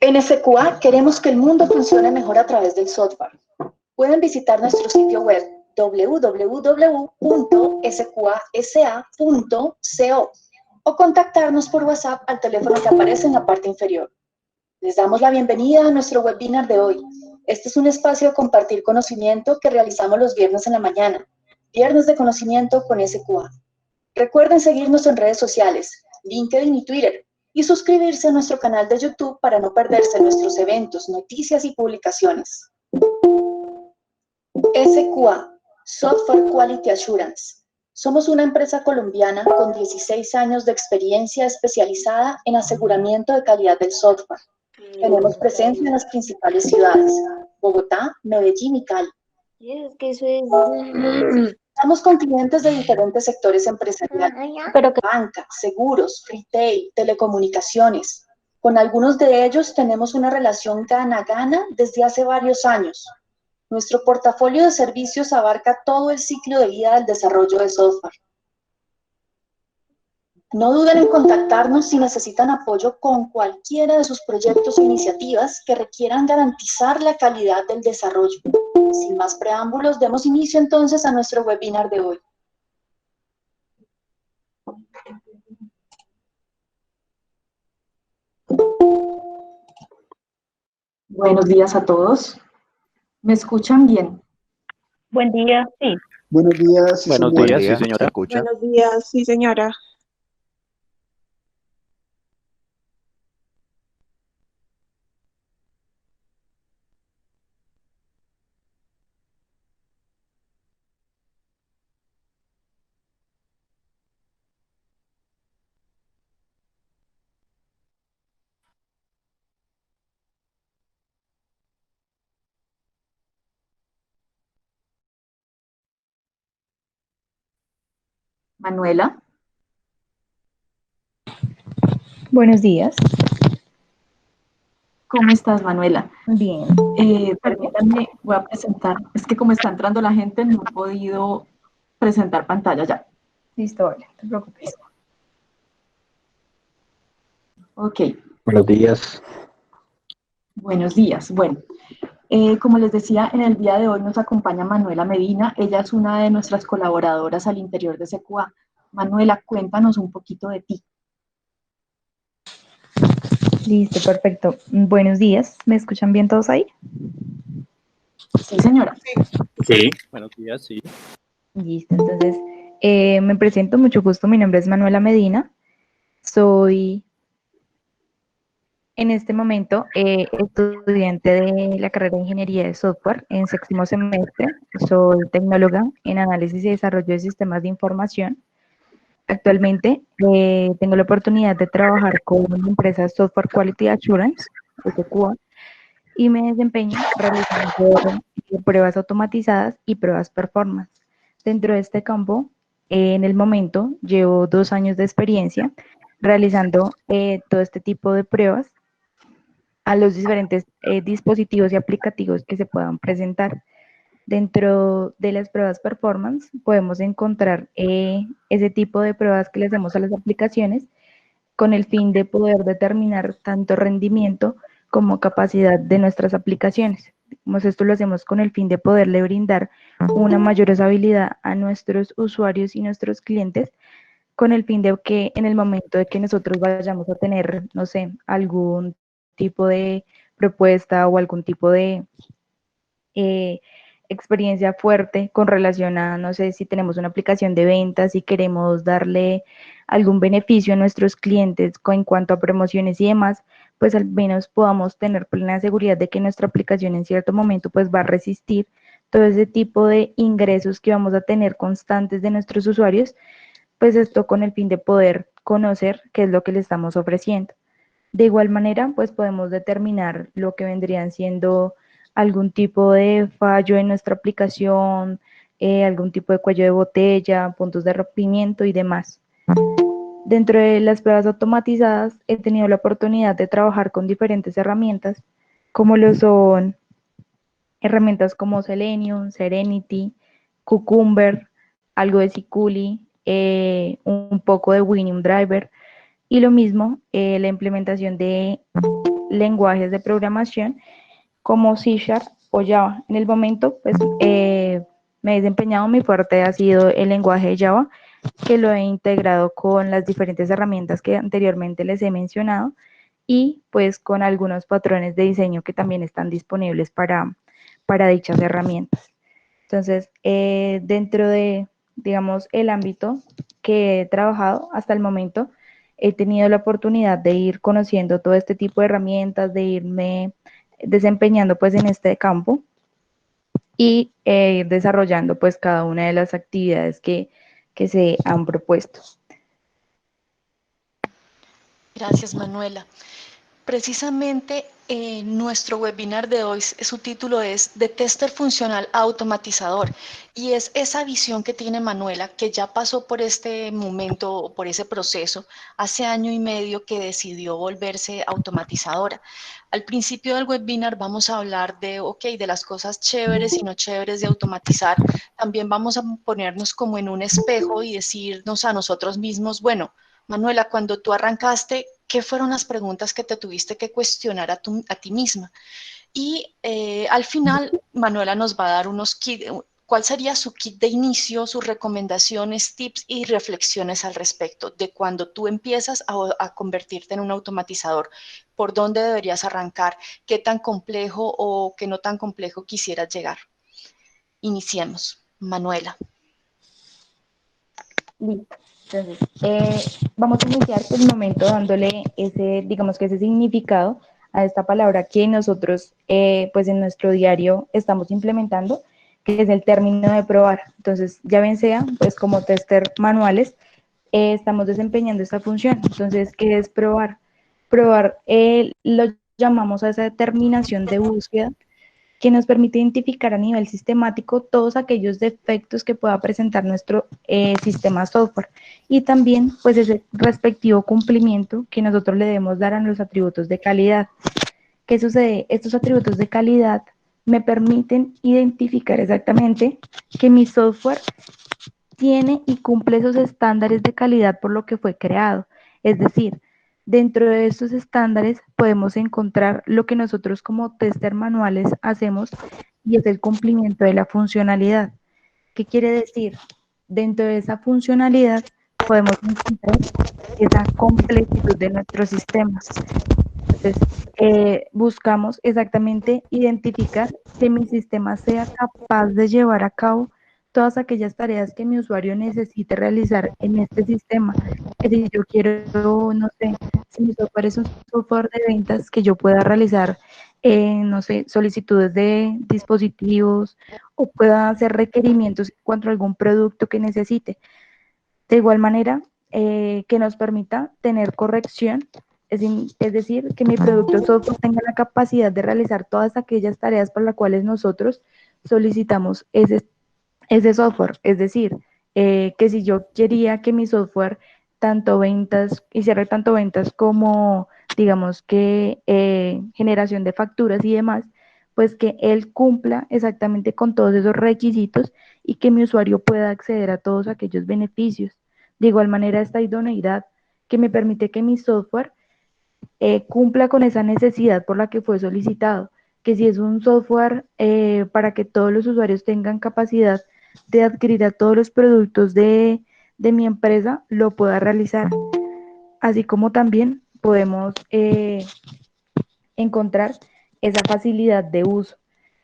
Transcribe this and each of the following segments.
En SQA queremos que el mundo funcione mejor a través del software. Pueden visitar nuestro sitio web www.sqasa.co o contactarnos por WhatsApp al teléfono que aparece en la parte inferior. Les damos la bienvenida a nuestro webinar de hoy. Este es un espacio de compartir conocimiento que realizamos los viernes en la mañana, Viernes de Conocimiento con SQA. Recuerden seguirnos en redes sociales, LinkedIn y Twitter, y suscribirse a nuestro canal de YouTube para no perderse nuestros eventos, noticias y publicaciones. SQA, Software Quality Assurance. Somos una empresa colombiana con 16 años de experiencia especializada en aseguramiento de calidad del software. Tenemos presencia en las principales ciudades, Bogotá, Medellín y Cali. Estamos con clientes de diferentes sectores empresariales, banca, seguros, retail, telecomunicaciones. Con algunos de ellos tenemos una relación gana-gana desde hace varios años. Nuestro portafolio de servicios abarca todo el ciclo de vida del desarrollo de software. No duden en contactarnos si necesitan apoyo con cualquiera de sus proyectos o iniciativas que requieran garantizar la calidad del desarrollo. Sin más preámbulos, demos inicio entonces a nuestro webinar de hoy. Buenos días a todos. ¿Me escuchan bien? Buen día, sí. Buenos días, sí, Buenos señora. días, sí, señora, escucha. Buenos días, sí, señora. Manuela. Buenos días. ¿Cómo estás, Manuela? Bien. Permítanme, voy a presentar. Es que como está entrando la gente, no he podido presentar pantalla ya. Listo, vale, no te preocupes. Ok. Buenos días. Buenos días. Bueno, como les decía, en el día de hoy nos acompaña Manuela Medina. Ella es una de nuestras colaboradoras al interior de SQA. Manuela, cuéntanos un poquito de ti. Listo, perfecto. Buenos días. ¿Me escuchan bien todos ahí? Sí, señora. Sí. Buenos días, sí. Listo, entonces me presento, mucho gusto. Mi nombre es Manuela Medina. Soy en este momento estudiante de la carrera de Ingeniería de Software en séptimo semestre. Soy tecnóloga en análisis y desarrollo de sistemas de información. Actualmente tengo la oportunidad de trabajar con una empresa Software Quality Assurance, SQA, y me desempeño realizando pruebas automatizadas y pruebas performance. Dentro de este campo, en el momento, llevo 2 años de experiencia realizando todo este tipo de pruebas a los diferentes dispositivos y aplicativos que se puedan presentar. Dentro de las pruebas performance podemos encontrar ese tipo de pruebas que le hacemos a las aplicaciones con el fin de poder determinar tanto rendimiento como capacidad de nuestras aplicaciones. Esto lo hacemos con el fin de poderle brindar una mayor usabilidad a nuestros usuarios y nuestros clientes, con el fin de que en el momento de que nosotros vayamos a tener, no sé, algún tipo de propuesta o algún tipo de experiencia fuerte con relación a, no sé, si tenemos una aplicación de ventas y queremos darle algún beneficio a nuestros clientes en cuanto a promociones y demás, pues al menos podamos tener plena seguridad de que nuestra aplicación en cierto momento pues va a resistir todo ese tipo de ingresos que vamos a tener constantes de nuestros usuarios, pues esto con el fin de poder conocer qué es lo que le estamos ofreciendo. De igual manera, pues podemos determinar lo que vendrían siendo algún tipo de fallo en nuestra aplicación, algún tipo de cuello de botella, puntos de rompimiento y demás. Dentro de las pruebas automatizadas he tenido la oportunidad de trabajar con diferentes herramientas, como lo son herramientas como Selenium, Serenity, Cucumber, algo de Siculi, un poco de Winium Driver, y lo mismo la implementación de lenguajes de programación como C Sharp o Java. En el momento, pues me he desempeñado, mi fuerte ha sido el lenguaje de Java, que lo he integrado con las diferentes herramientas que anteriormente les he mencionado y pues con algunos patrones de diseño que también están disponibles para dichas herramientas. Entonces, dentro de, digamos, el ámbito que he trabajado hasta el momento, he tenido la oportunidad de ir conociendo todo este tipo de herramientas, de irme desempeñando pues en este campo y ir desarrollando pues cada una de las actividades que se han propuesto. Gracias, Manuela. Precisamente nuestro webinar de hoy, su título es de tester funcional a automatizador, y es esa visión que tiene Manuela, que ya pasó por este momento, por ese proceso, hace año y medio que decidió volverse automatizadora. Al principio del webinar vamos a hablar de, de las cosas chéveres y no chéveres de automatizar. También vamos a ponernos como en un espejo y decirnos a nosotros mismos, bueno, Manuela, cuando tú arrancaste, ¿qué fueron las preguntas que te tuviste que cuestionar a ti misma? Y al final, Manuela nos va a dar unos kits, cuál sería su kit de inicio, sus recomendaciones, tips y reflexiones al respecto de cuando tú empiezas a convertirte en un automatizador. ¿Por dónde deberías arrancar? ¿Qué tan complejo o qué no tan complejo quisieras llegar? Iniciemos. Manuela. Listo. Entonces, vamos a iniciar por el momento dándole ese, digamos que ese significado a esta palabra que nosotros, pues en nuestro diario estamos implementando, que es el término de probar. Entonces, ya bien sea, pues como tester manuales, estamos desempeñando esta función. Entonces, ¿qué es probar? Probar lo llamamos a esa determinación de búsqueda que nos permite identificar a nivel sistemático todos aquellos defectos que pueda presentar nuestro sistema software y también pues ese respectivo cumplimiento que nosotros le debemos dar a los atributos de calidad. ¿Qué sucede? Estos atributos de calidad me permiten identificar exactamente que mi software tiene y cumple esos estándares de calidad por lo que fue creado. Es decir, dentro de estos estándares podemos encontrar lo que nosotros como tester manuales hacemos y es el cumplimiento de la funcionalidad. ¿Qué quiere decir? Dentro de esa funcionalidad podemos encontrar esa completitud de nuestro sistema. Entonces, buscamos exactamente identificar que mi sistema sea capaz de llevar a cabo todas aquellas tareas que mi usuario necesite realizar en este sistema. Es decir, yo quiero, no sé, si mi software es un software de ventas, que yo pueda realizar, no sé, solicitudes de dispositivos o pueda hacer requerimientos en cuanto a algún producto que necesite. De igual manera, que nos permita tener corrección, es decir, que mi producto software tenga la capacidad de realizar todas aquellas tareas para las cuales nosotros solicitamos ese software. Es decir, que si yo quería que mi software hiciera tanto ventas como, digamos que generación de facturas y demás, pues que él cumpla exactamente con todos esos requisitos y que mi usuario pueda acceder a todos aquellos beneficios. De igual manera, esta idoneidad que me permite que mi software cumpla con esa necesidad por la que fue solicitado, que si es un software para que todos los usuarios tengan capacidad de adquirir a todos los productos de mi empresa, lo pueda realizar. Así como también podemos encontrar esa facilidad de uso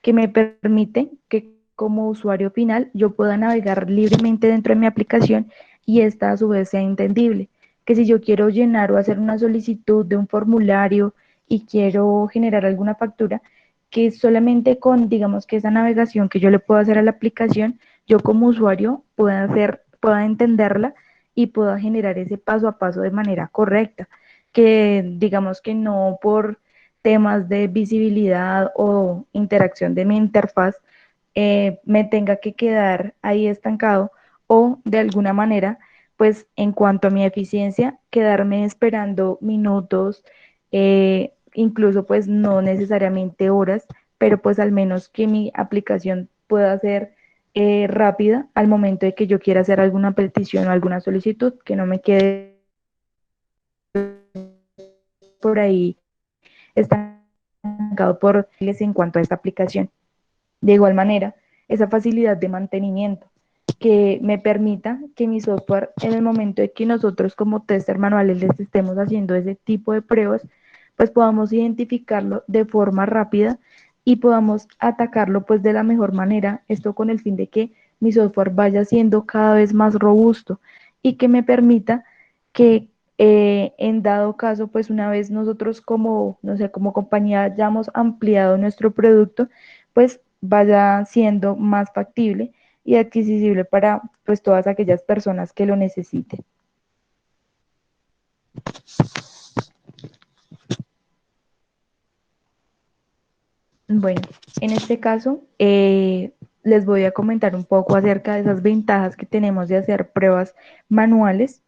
que me permite que como usuario final yo pueda navegar libremente dentro de mi aplicación y esta a su vez sea entendible. Que si yo quiero llenar o hacer una solicitud de un formulario y quiero generar alguna factura, que solamente con, digamos que esa navegación que yo le puedo hacer a la aplicación, yo como usuario pueda entenderla y pueda generar ese paso a paso de manera correcta. Que digamos que no por temas de visibilidad o interacción de mi interfaz me tenga que quedar ahí estancado o de alguna manera, pues en cuanto a mi eficiencia, quedarme esperando minutos, incluso pues no necesariamente horas, pero pues al menos que mi aplicación pueda ser rápida al momento de que yo quiera hacer alguna petición o alguna solicitud, que no me quede por ahí estancado por les en cuanto a esta aplicación. De igual manera, esa facilidad de mantenimiento que me permita que mi software, en el momento de que nosotros como tester manuales les estemos haciendo ese tipo de pruebas, pues podamos identificarlo de forma rápida y podamos atacarlo pues de la mejor manera, esto con el fin de que mi software vaya siendo cada vez más robusto y que me permita que en dado caso, pues una vez nosotros como, no sé, como compañía hayamos ampliado nuestro producto, pues vaya siendo más factible y accesible para pues todas aquellas personas que lo necesiten. Bueno, en este caso les voy a comentar un poco acerca de esas ventajas que tenemos de hacer pruebas manuales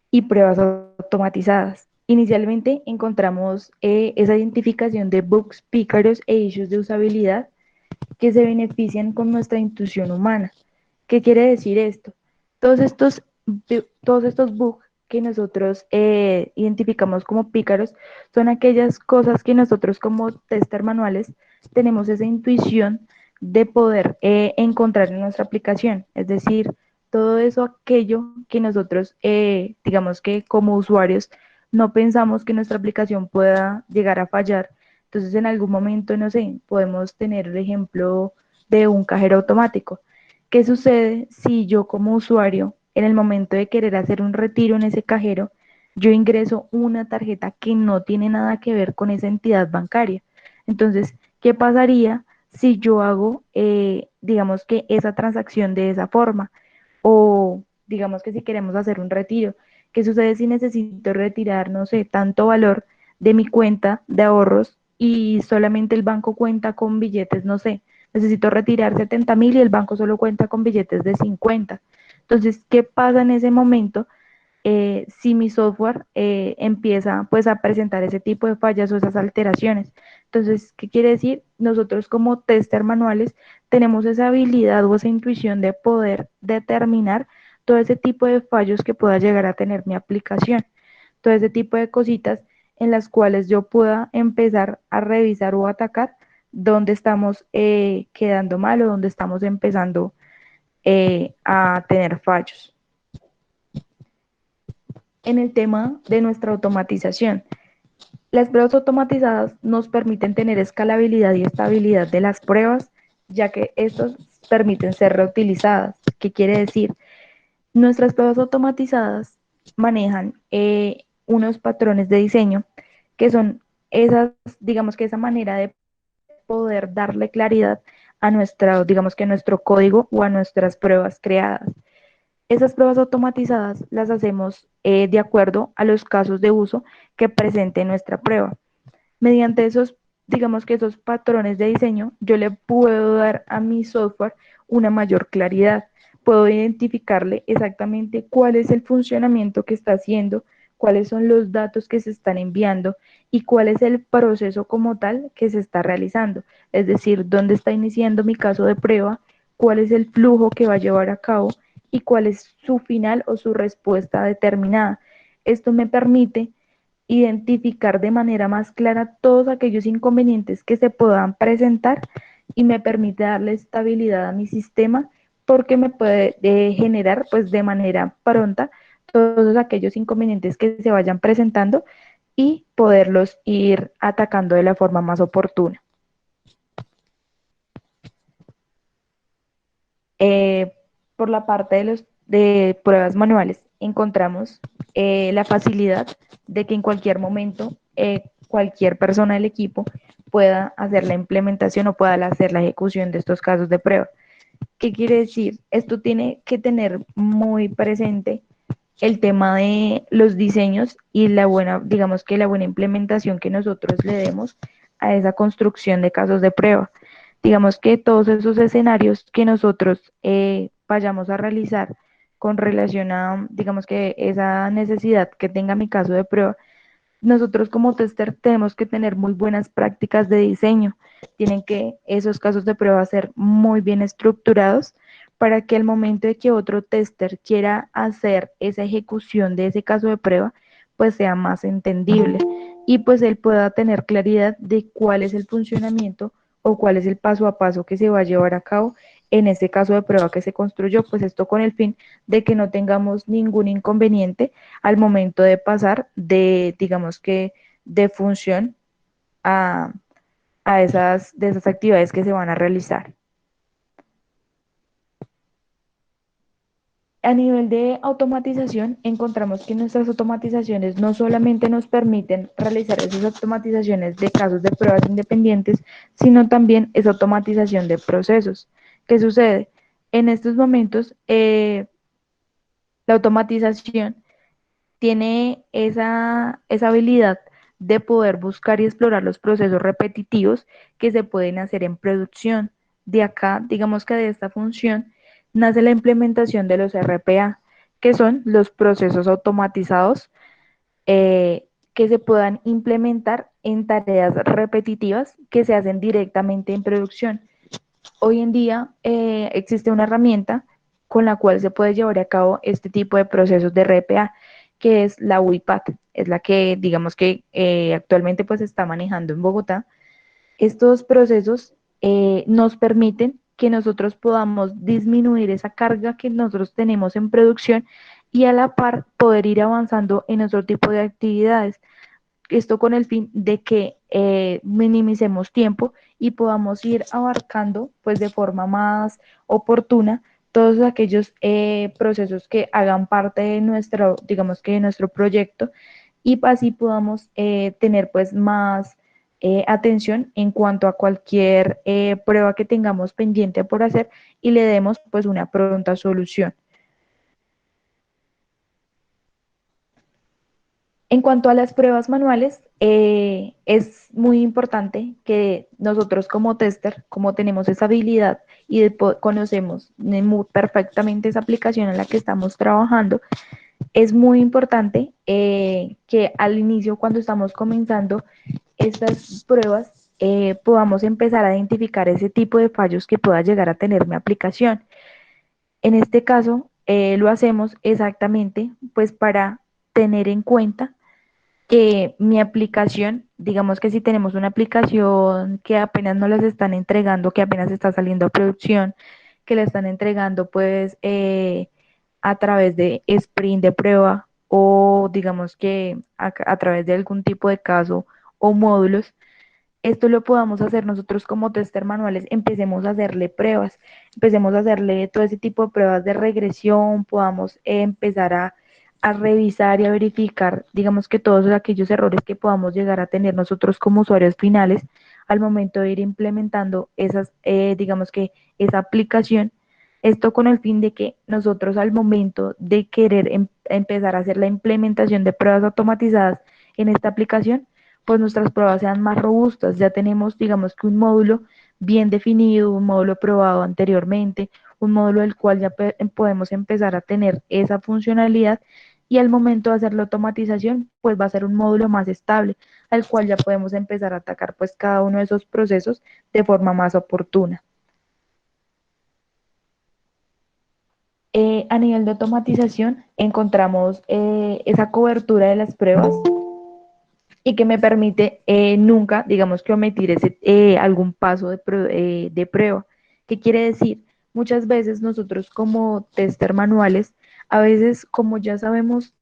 y pruebas automatizadas. Inicialmente encontramos esa identificación de bugs, pícaros e issues de usabilidad que se benefician con nuestra intuición humana. ¿Qué quiere decir esto? Todos estos, todos estos bugs que nosotros identificamos como pícaros son aquellas cosas que nosotros como tester manuales tenemos esa intuición de poder encontrar en nuestra aplicación. Es decir, todo eso, aquello que nosotros, digamos que como usuarios, no pensamos que nuestra aplicación pueda llegar a fallar. Entonces, en algún momento, no sé, podemos tener el ejemplo de un cajero automático. ¿Qué sucede si yo como usuario, en el momento de querer hacer un retiro en ese cajero, yo ingreso una tarjeta que no tiene nada que ver con esa entidad bancaria? Entonces, ¿qué pasaría si yo hago, digamos que esa transacción de esa forma? O digamos que si queremos hacer un retiro, ¿qué sucede si necesito retirar, no sé, tanto valor de mi cuenta de ahorros y solamente el banco cuenta con billetes, no sé, necesito retirar 70.000 y el banco solo cuenta con billetes de 50? Entonces, ¿qué pasa en ese momento si mi software empieza pues a presentar ese tipo de fallas o esas alteraciones? Entonces, ¿qué quiere decir? Nosotros como tester manuales tenemos esa habilidad o esa intuición de poder determinar todo ese tipo de fallos que pueda llegar a tener mi aplicación, todo ese tipo de cositas en las cuales yo pueda empezar a revisar o atacar dónde estamos quedando mal o dónde estamos empezando a tener fallos. En el tema de nuestra automatización, las pruebas automatizadas nos permiten tener escalabilidad y estabilidad de las pruebas, ya que estos permiten ser reutilizadas. ¿Qué quiere decir? Nuestras pruebas automatizadas manejan unos patrones de diseño que son esas, digamos que esa manera de poder darle claridad a nuestra, digamos que a nuestro código o a nuestras pruebas creadas. Esas pruebas automatizadas las hacemos de acuerdo a los casos de uso que presente nuestra prueba. Mediante esos, digamos que esos patrones de diseño, yo le puedo dar a mi software una mayor claridad. Puedo identificarle exactamente cuál es el funcionamiento que está haciendo, cuáles son los datos que se están enviando y cuál es el proceso como tal que se está realizando. Es decir, dónde está iniciando mi caso de prueba, cuál es el flujo que va a llevar a cabo y cuál es su final o su respuesta determinada. Esto me permite identificar de manera más clara todos aquellos inconvenientes que se puedan presentar y me permite darle estabilidad a mi sistema porque me puede generar pues de manera pronta todos aquellos inconvenientes que se vayan presentando y poderlos ir atacando de la forma más oportuna. Por la parte de los de pruebas manuales encontramos la facilidad de que en cualquier momento cualquier persona del equipo pueda hacer la implementación o pueda hacer la ejecución de estos casos de prueba. ¿Qué quiere decir? Esto tiene que tener muy presente el tema de los diseños y la buena, digamos que la buena implementación que nosotros le demos a esa construcción de casos de prueba. Digamos que todos esos escenarios que nosotros vayamos a realizar con relación a, digamos que esa necesidad que tenga mi caso de prueba, nosotros como tester tenemos que tener muy buenas prácticas de diseño. Tienen que esos casos de prueba ser muy bien estructurados para que al momento de que otro tester quiera hacer esa ejecución de ese caso de prueba, pues sea más entendible. y pues él pueda tener claridad de cuál es el funcionamiento o cuál es el paso a paso que se va a llevar a cabo en este caso de prueba que se construyó, pues esto con el fin de que no tengamos ningún inconveniente al momento de pasar de, digamos que, de función a, de esas actividades que se van a realizar. A nivel de automatización, encontramos que nuestras automatizaciones no solamente nos permiten realizar esas automatizaciones de casos de pruebas independientes, sino también es automatización de procesos. ¿Qué sucede? En estos momentos, la automatización tiene esa habilidad de poder buscar y explorar los procesos repetitivos que se pueden hacer en producción. De acá, digamos que de esta función, nace la implementación de los RPA, que son los procesos automatizados que se puedan implementar en tareas repetitivas que se hacen directamente en producción. Hoy en día existe una herramienta con la cual se puede llevar a cabo este tipo de procesos de RPA, que es la UiPath, es la que digamos que actualmente pues está manejando en Bogotá. Estos procesos nos permiten que nosotros podamos disminuir esa carga que nosotros tenemos en producción y a la par poder ir avanzando en otro tipo de actividades. Esto con el fin de que minimicemos tiempo y podamos ir abarcando pues de forma más oportuna todos aquellos procesos que hagan parte de nuestro, digamos que de nuestro proyecto y así podamos tener pues más atención en cuanto a cualquier prueba que tengamos pendiente por hacer y le demos pues una pronta solución. En cuanto a las pruebas manuales, es muy importante que nosotros como tester, como tenemos esa habilidad y conocemos perfectamente esa aplicación en la que estamos trabajando, es muy importante que al inicio, cuando estamos comenzando estas pruebas, podamos empezar a identificar ese tipo de fallos que pueda llegar a tener mi aplicación. En este caso, lo hacemos exactamente pues para tener en cuenta que mi aplicación, digamos que si tenemos una aplicación que apenas nos las están entregando, que apenas está saliendo a producción, que la están entregando pues a través de sprint de prueba o digamos que a través de algún tipo de caso o módulos, esto lo podamos hacer nosotros como tester manuales, empecemos a hacerle pruebas, empecemos a hacerle todo ese tipo de pruebas de regresión, podamos empezar a revisar y a verificar, digamos que todos aquellos errores que podamos llegar a tener nosotros como usuarios finales al momento de ir implementando esas, digamos que esa aplicación, esto con el fin de que nosotros al momento de querer empezar a hacer la implementación de pruebas automatizadas en esta aplicación, pues nuestras pruebas sean más robustas. Ya tenemos, digamos que un módulo bien definido, un módulo probado anteriormente, un módulo del cual ya podemos empezar a tener esa funcionalidad y al momento de hacer la automatización, pues va a ser un módulo más estable, al cual ya podemos empezar a atacar pues cada uno de esos procesos de forma más oportuna. A nivel de automatización, encontramos esa cobertura de las pruebas y que me permite nunca, digamos que omitir algún paso de prueba. ¿Qué quiere decir? Muchas veces nosotros como tester manuales, a veces como ya sabemos,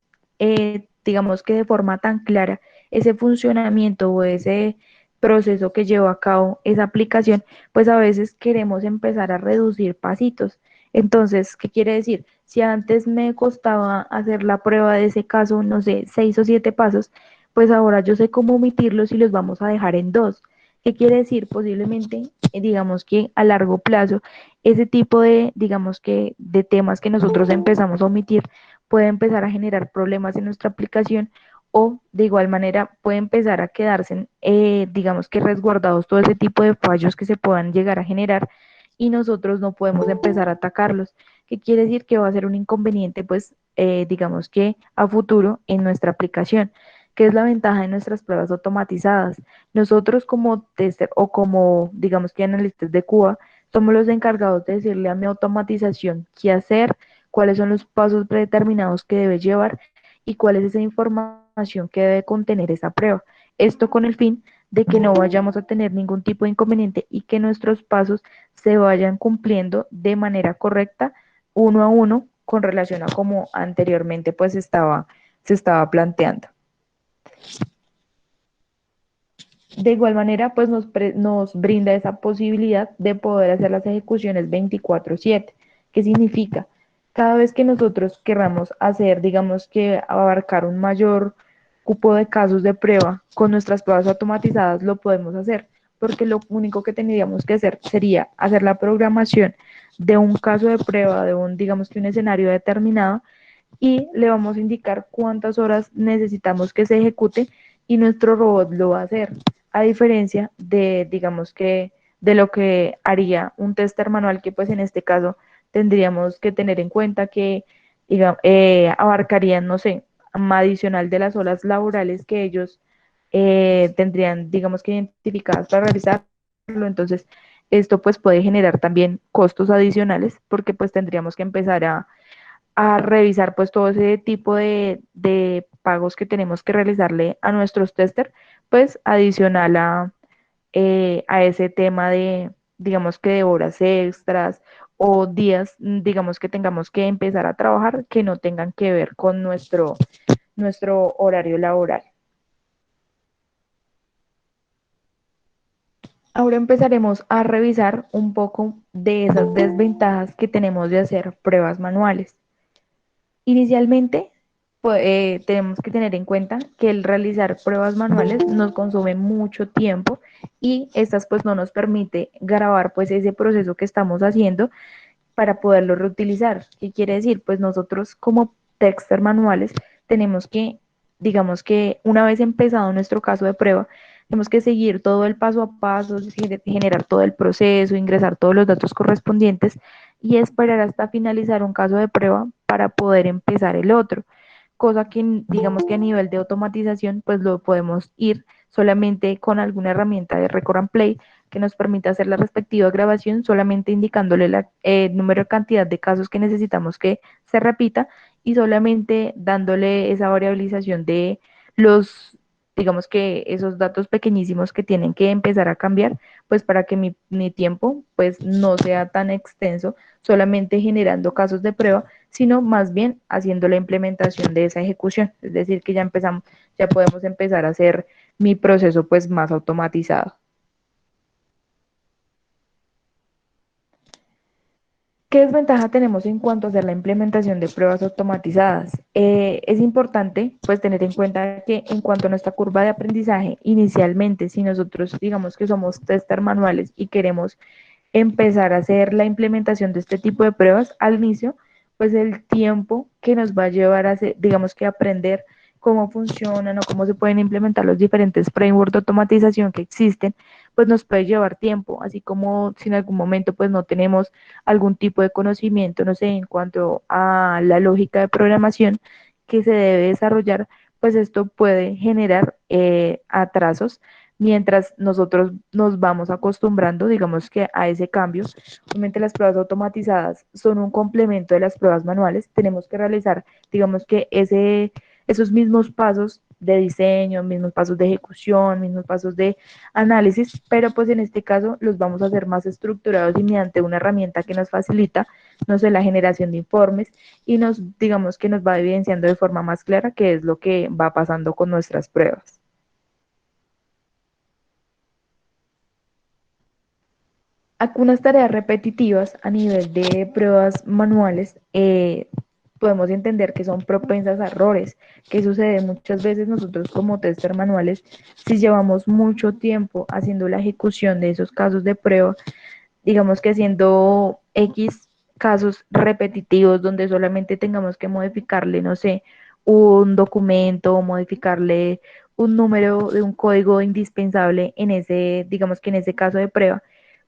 digamos que de forma tan clara, ese funcionamiento o ese proceso que lleva a cabo esa aplicación, pues a veces queremos empezar a reducir pasitos. Entonces, ¿qué quiere decir? Si antes me costaba hacer la prueba de ese caso, no sé, 6 o 7 pasos, pues ahora yo sé cómo omitirlos y los vamos a dejar en 2. ¿Qué quiere decir? Posiblemente, digamos que a largo plazo, ese tipo de, digamos que, de temas que nosotros empezamos a omitir puede empezar a generar problemas en nuestra aplicación o de igual manera puede empezar a quedarse, digamos que resguardados todo ese tipo de fallos que se puedan llegar a generar y nosotros no podemos empezar a atacarlos. ¿Qué quiere decir? Que va a ser un inconveniente, pues, digamos que a futuro en nuestra aplicación. ¿Qué es la ventaja de nuestras pruebas automatizadas? Nosotros como tester o como, digamos que analistas de Cuba, somos los encargados de decirle a mi automatización qué hacer, cuáles son los pasos predeterminados que debe llevar y cuál es esa información que debe contener esa prueba. Esto con el fin de que no vayamos a tener ningún tipo de inconveniente y que nuestros pasos se vayan cumpliendo de manera correcta, uno a uno, con relación a como anteriormente pues se estaba planteando. De igual manera, pues nos brinda esa posibilidad de poder hacer las ejecuciones 24/7. ¿Qué significa? Cada vez que nosotros querramos hacer, digamos que abarcar un mayor cupo de casos de prueba con nuestras pruebas automatizadas, lo podemos hacer, porque lo único que tendríamos que hacer sería hacer la programación de un caso de prueba, de un, digamos que un escenario determinado, y le vamos a indicar cuántas horas necesitamos que se ejecute y nuestro robot lo va a hacer, a diferencia de, digamos que, de lo que haría un tester manual, que pues en este caso tendríamos que tener en cuenta que abarcarían, no sé, adicional de las horas laborales que ellos tendrían, digamos que identificadas para realizarlo. Entonces, esto pues puede generar también costos adicionales porque pues tendríamos que empezar a revisar pues todo ese tipo de pagos que tenemos que realizarle a nuestros testers, pues adicional a ese tema de, digamos que de horas extras o días, digamos que tengamos que empezar a trabajar que no tengan que ver con nuestro horario laboral. Ahora empezaremos a revisar un poco de esas desventajas que tenemos de hacer pruebas manuales. Inicialmente, pues, tenemos que tener en cuenta que el realizar pruebas manuales nos consume mucho tiempo y estas pues no nos permite grabar pues ese proceso que estamos haciendo para poderlo reutilizar. ¿Qué quiere decir? Pues nosotros como tester manuales tenemos que, digamos que una vez empezado nuestro caso de prueba, tenemos que seguir todo el paso a paso, generar todo el proceso, ingresar todos los datos correspondientes y esperar hasta finalizar un caso de prueba para poder empezar el otro. Cosa que digamos que a nivel de automatización pues lo podemos ir solamente con alguna herramienta de record and play que nos permita hacer la respectiva grabación solamente indicándole el número de cantidad de casos que necesitamos que se repita y solamente dándole esa variabilización de los, digamos que esos datos pequeñísimos que tienen que empezar a cambiar, pues para que mi tiempo pues no sea tan extenso solamente generando casos de prueba, sino más bien haciendo la implementación de esa ejecución, es decir, que ya empezamos, ya podemos empezar a hacer mi proceso pues más automatizado. ¿Qué desventaja tenemos en cuanto a hacer la implementación de pruebas automatizadas? Es importante pues tener en cuenta que en cuanto a nuestra curva de aprendizaje, inicialmente, si nosotros digamos que somos tester manuales y queremos empezar a hacer la implementación de este tipo de pruebas al inicio, pues el tiempo que nos va a llevar a hacer, digamos que aprender cómo funcionan o cómo se pueden implementar los diferentes frameworks de automatización que existen, pues nos puede llevar tiempo, así como si en algún momento pues no tenemos algún tipo de conocimiento, no sé, en cuanto a la lógica de programación que se debe desarrollar, pues esto puede generar atrasos mientras nosotros nos vamos acostumbrando, digamos que a ese cambio. Obviamente las pruebas automatizadas son un complemento de las pruebas manuales, tenemos que realizar, digamos que esos mismos pasos de diseño, mismos pasos de ejecución, mismos pasos de análisis, pero pues en este caso los vamos a hacer más estructurados y mediante una herramienta que nos facilita, no sé, la generación de informes y nos, digamos que nos va evidenciando de forma más clara qué es lo que va pasando con nuestras pruebas. Algunas tareas repetitivas a nivel de pruebas manuales podemos entender que son propensas a errores, que sucede muchas veces nosotros como tester manuales, si llevamos mucho tiempo haciendo la ejecución de esos casos de prueba, digamos que haciendo X casos repetitivos donde solamente tengamos que modificarle, no sé, un documento o modificarle un número de un código indispensable en ese, digamos que en ese caso de prueba,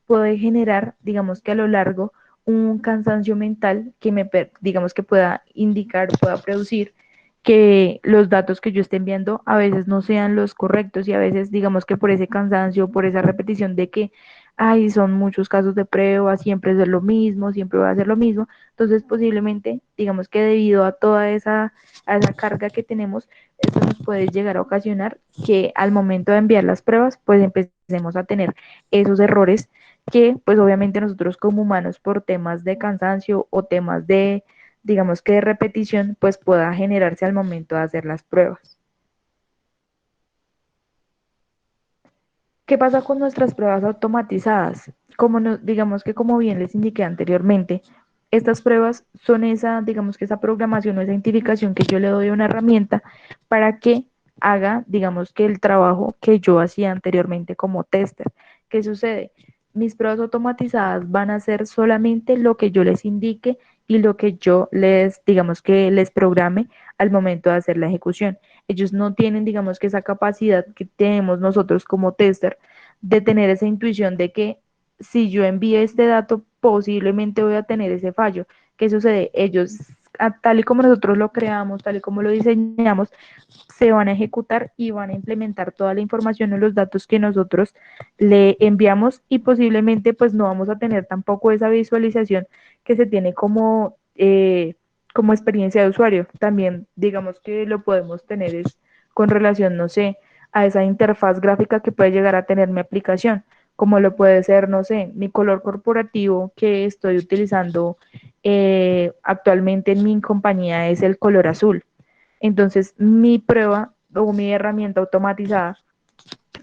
puede generar, digamos que a lo largo, un cansancio mental que digamos que pueda indicar, pueda producir que los datos que yo esté enviando a veces no sean los correctos y a veces digamos que por ese cansancio, por esa repetición de que, ay, son muchos casos de prueba, siempre es lo mismo, siempre va a ser lo mismo, entonces posiblemente digamos que debido a toda a esa carga que tenemos, esto nos puede llegar a ocasionar que al momento de enviar las pruebas, pues empecemos a tener esos errores que pues obviamente nosotros como humanos por temas de cansancio o temas de, digamos que de repetición, pues pueda generarse al momento de hacer las pruebas. ¿Qué pasa con nuestras pruebas automatizadas? Como digamos que como bien les indiqué anteriormente, estas pruebas son esa, digamos que esa programación o esa identificación que yo le doy a una herramienta para que haga, digamos que el trabajo que yo hacía anteriormente como tester. ¿Qué sucede? Mis pruebas automatizadas van a hacer solamente lo que yo les indique y lo que yo les, digamos que les programe al momento de hacer la ejecución. Ellos no tienen, digamos que esa capacidad que tenemos nosotros como tester de tener esa intuición de que si yo envío este dato, posiblemente voy a tener ese fallo. ¿Qué sucede? Ellos, tal y como nosotros lo creamos, tal y como lo diseñamos, se van a ejecutar y van a implementar toda la información o los datos que nosotros le enviamos y posiblemente pues no vamos a tener tampoco esa visualización que se tiene como experiencia de usuario. También digamos que lo podemos tener es con relación, no sé, a esa interfaz gráfica que puede llegar a tener mi aplicación, como lo puede ser, no sé, mi color corporativo que estoy utilizando actualmente en mi compañía es el color azul. Entonces, mi prueba o mi herramienta automatizada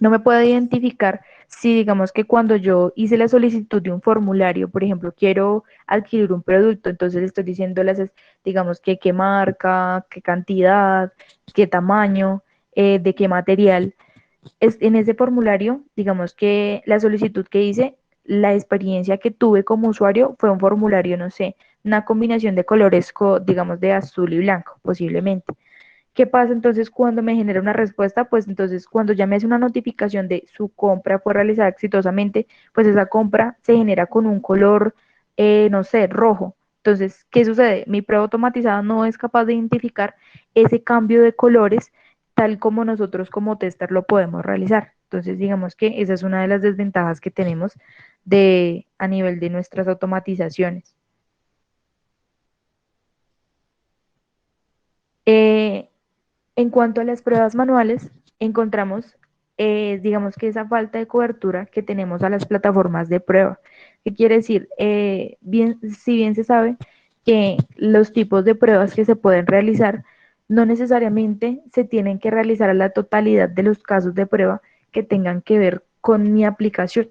no me puede identificar si digamos que cuando yo hice la solicitud de un formulario, por ejemplo, quiero adquirir un producto, entonces le estoy diciéndoles, digamos que qué marca, qué cantidad, qué tamaño, de qué material. En ese formulario, digamos que la solicitud que hice, la experiencia que tuve como usuario fue un formulario, no sé, una combinación de colores, digamos, de azul y blanco, posiblemente. ¿Qué pasa entonces cuando me genera una respuesta? Pues entonces cuando ya me hace una notificación de su compra fue realizada exitosamente, pues esa compra se genera con un color, no sé, rojo. Entonces, ¿qué sucede? Mi prueba automatizada no es capaz de identificar ese cambio de colores tal como nosotros como tester lo podemos realizar. Entonces, digamos que esa es una de las desventajas que tenemos a nivel de nuestras automatizaciones. Eh, En cuanto a las pruebas manuales, encontramos, digamos que esa falta de cobertura que tenemos a las plataformas de prueba. ¿Qué quiere decir? Si bien se sabe que los tipos de pruebas que se pueden realizar no necesariamente se tienen que realizar a la totalidad de los casos de prueba que tengan que ver con mi aplicación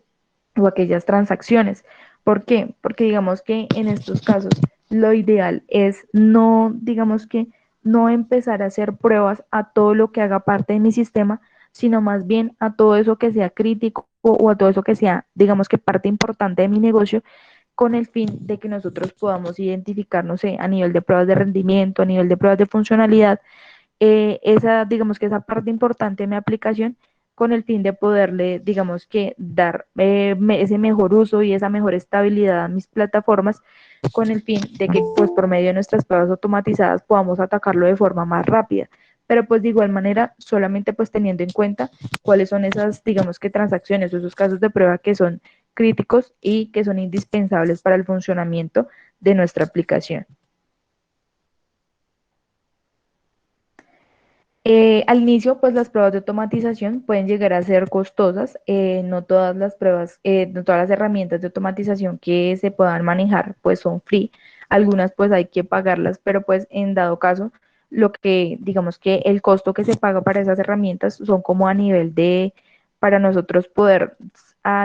o aquellas transacciones. ¿Por qué? Porque digamos que en estos casos lo ideal es no, digamos que no empezar a hacer pruebas a todo lo que haga parte de mi sistema, sino más bien a todo eso que sea crítico o a todo eso que sea, digamos que parte importante de mi negocio, con el fin de que nosotros podamos identificar, no sé, a nivel de pruebas de rendimiento, a nivel de pruebas de funcionalidad, esa, digamos que esa parte importante de mi aplicación con el fin de poderle, digamos que dar ese mejor uso y esa mejor estabilidad a mis plataformas con el fin de que pues por medio de nuestras pruebas automatizadas podamos atacarlo de forma más rápida. Pero pues de igual manera, solamente pues teniendo en cuenta cuáles son esas, digamos que transacciones o esos casos de prueba que son críticos y que son indispensables para el funcionamiento de nuestra aplicación. Al inicio, pues las pruebas de automatización pueden llegar a ser costosas. No todas las pruebas, no todas las herramientas de automatización que se puedan manejar, pues son free. Algunas, pues hay que pagarlas, pero pues en dado caso, lo que, digamos que el costo que se paga para esas herramientas son como a nivel para nosotros poder,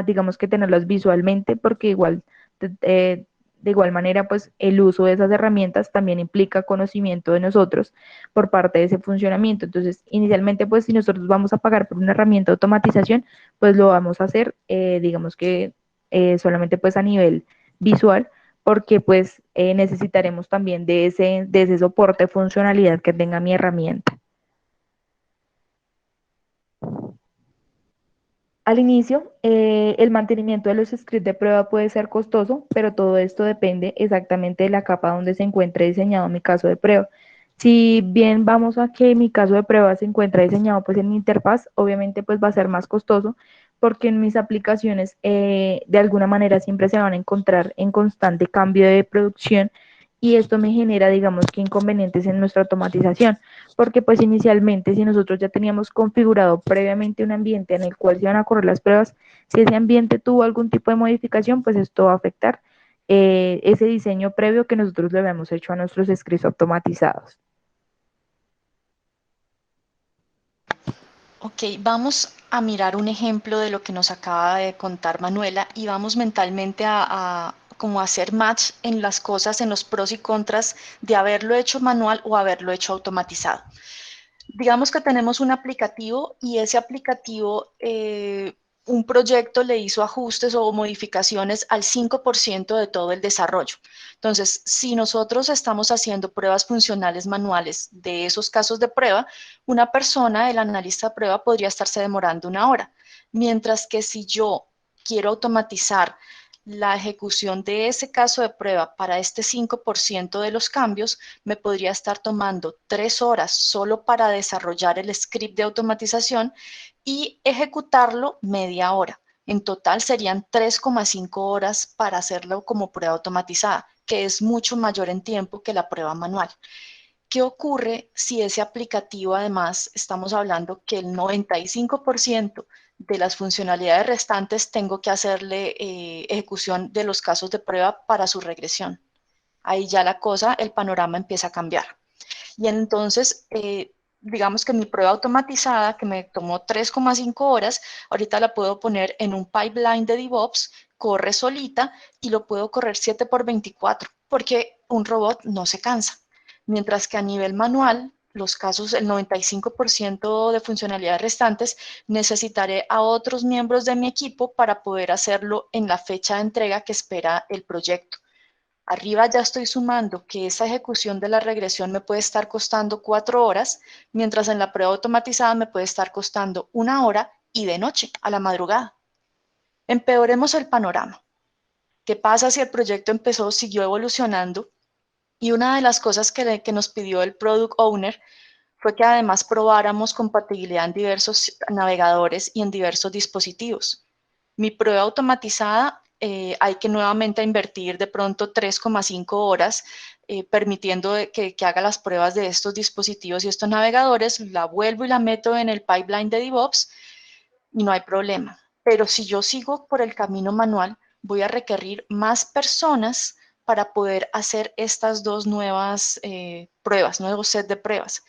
digamos que tenerlas visualmente, porque igual, de igual manera, pues el uso de esas herramientas también implica conocimiento de nosotros por parte de ese funcionamiento. Entonces, inicialmente, pues si nosotros vamos a pagar por una herramienta de automatización, pues lo vamos a hacer, digamos que solamente pues a nivel visual, porque pues necesitaremos también de ese soporte de funcionalidad que tenga mi herramienta. Al inicio, el mantenimiento de los scripts de prueba puede ser costoso, pero todo esto depende exactamente de la capa donde se encuentre diseñado mi caso de prueba. Si bien vamos a que mi caso de prueba se encuentra diseñado pues en mi interfaz, obviamente pues va a ser más costoso porque en mis aplicaciones de alguna manera siempre se van a encontrar en constante cambio de producción y esto me genera, digamos que inconvenientes en nuestra automatización, porque pues inicialmente si nosotros ya teníamos configurado previamente un ambiente en el cual se iban a correr las pruebas, si ese ambiente tuvo algún tipo de modificación, pues esto va a afectar ese diseño previo que nosotros le habíamos hecho a nuestros scripts automatizados. Ok, vamos a mirar un ejemplo de lo que nos acaba de contar Manuela y vamos mentalmente a como hacer match en las cosas, en los pros y contras de haberlo hecho manual o haberlo hecho automatizado. Digamos que tenemos un aplicativo y ese aplicativo, un proyecto le hizo ajustes o modificaciones al 5% de todo el desarrollo. Entonces, si nosotros estamos haciendo pruebas funcionales manuales de esos casos de prueba, una persona, el analista de prueba, podría estarse demorando 1 hora. Mientras que si yo quiero automatizar la ejecución de ese caso de prueba para este 5% de los cambios, me podría estar tomando 3 horas solo para desarrollar el script de automatización y ejecutarlo media hora. En total serían 3,5 horas para hacerlo como prueba automatizada, que es mucho mayor en tiempo que la prueba manual. ¿Qué ocurre si ese aplicativo, además, estamos hablando que el 95% de las funcionalidades restantes tengo que hacerle ejecución de los casos de prueba para su regresión? Ahí ya la cosa, el panorama empieza a cambiar. Y entonces, digamos que mi prueba automatizada, que me tomó 3,5 horas, ahorita la puedo poner en un pipeline de DevOps, corre solita y lo puedo correr 7 por 24, porque un robot no se cansa. Mientras que a nivel manual, los casos, el 95% de funcionalidades restantes, necesitaré a otros miembros de mi equipo para poder hacerlo en la fecha de entrega que espera el proyecto. Arriba ya estoy sumando que esa ejecución de la regresión me puede estar costando 4 horas, mientras en la prueba automatizada me puede estar costando 1 hora y de noche, a la madrugada. Empeoremos el panorama. ¿Qué pasa si el proyecto siguió evolucionando? Y una de las cosas que nos pidió el Product Owner fue que además probáramos compatibilidad en diversos navegadores y en diversos dispositivos. Mi prueba automatizada, hay que nuevamente invertir de pronto 3,5 horas permitiendo que haga las pruebas de estos dispositivos y estos navegadores, la vuelvo y la meto en el pipeline de DevOps y no hay problema. Pero si yo sigo por el camino manual, voy a requerir más personas para poder hacer estas dos nuevas pruebas, nuevos set de pruebas.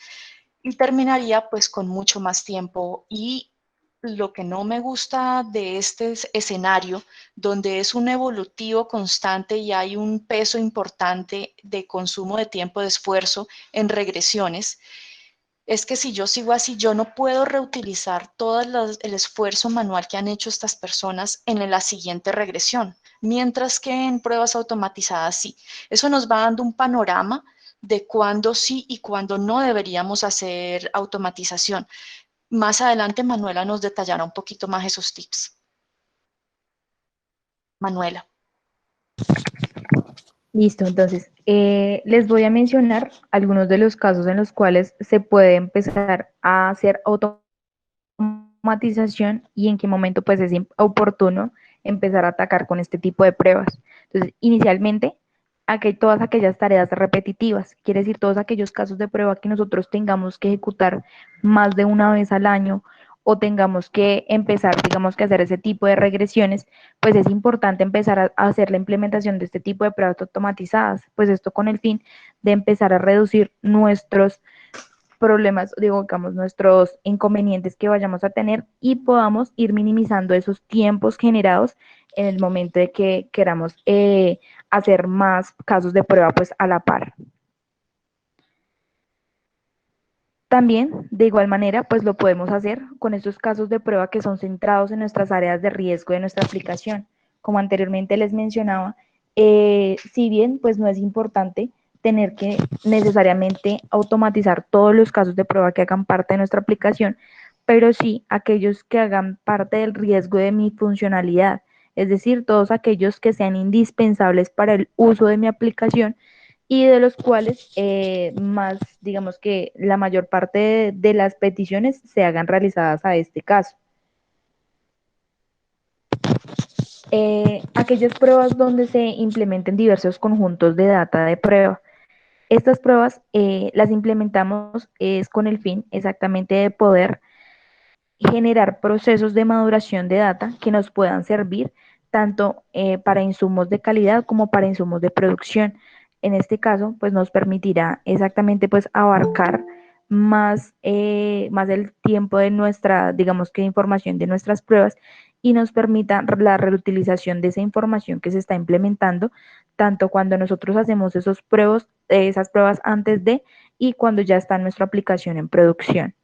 Y terminaría pues con mucho más tiempo. Y lo que no me gusta de este escenario, donde es un evolutivo constante y hay un peso importante de consumo de tiempo, de esfuerzo en regresiones, es que si yo sigo así, yo no puedo reutilizar todo el esfuerzo manual que han hecho estas personas en la siguiente regresión, mientras que en pruebas automatizadas sí. Eso nos va dando un panorama de cuándo sí y cuándo no deberíamos hacer automatización. Más adelante Manuela nos detallará un poquito más esos tips. Manuela. Listo, entonces les voy a mencionar algunos de los casos en los cuales se puede empezar a hacer automatización y en qué momento pues es oportuno empezar a atacar con este tipo de pruebas. Entonces, inicialmente, todas aquellas tareas repetitivas, quiere decir todos aquellos casos de prueba que nosotros tengamos que ejecutar más de una vez al año o tengamos que empezar, digamos que hacer ese tipo de regresiones, pues es importante empezar a hacer la implementación de este tipo de pruebas automatizadas, pues esto con el fin de empezar a reducir nuestros problemas, digamos, nuestros inconvenientes que vayamos a tener y podamos ir minimizando esos tiempos generados en el momento de que queramos hacer más casos de prueba pues a la par. También, de igual manera, pues lo podemos hacer con estos casos de prueba que son centrados en nuestras áreas de riesgo de nuestra aplicación. Como anteriormente les mencionaba, si bien pues no es importante tener que necesariamente automatizar todos los casos de prueba que hagan parte de nuestra aplicación, pero sí aquellos que hagan parte del riesgo de mi funcionalidad, es decir, todos aquellos que sean indispensables para el uso de mi aplicación y de los cuales más, digamos que la mayor parte de las peticiones se hagan realizadas a este caso. Aquellas pruebas donde se implementen diversos conjuntos de data de prueba. Estas pruebas las implementamos es con el fin exactamente de poder generar procesos de maduración de data que nos puedan servir tanto para insumos de calidad como para insumos de producción. En este caso, pues nos permitirá exactamente pues abarcar más el tiempo de nuestra, digamos que información de nuestras pruebas y nos permita la reutilización de esa información que se está implementando, tanto cuando nosotros hacemos esas pruebas antes de y cuando ya está nuestra aplicación en producción.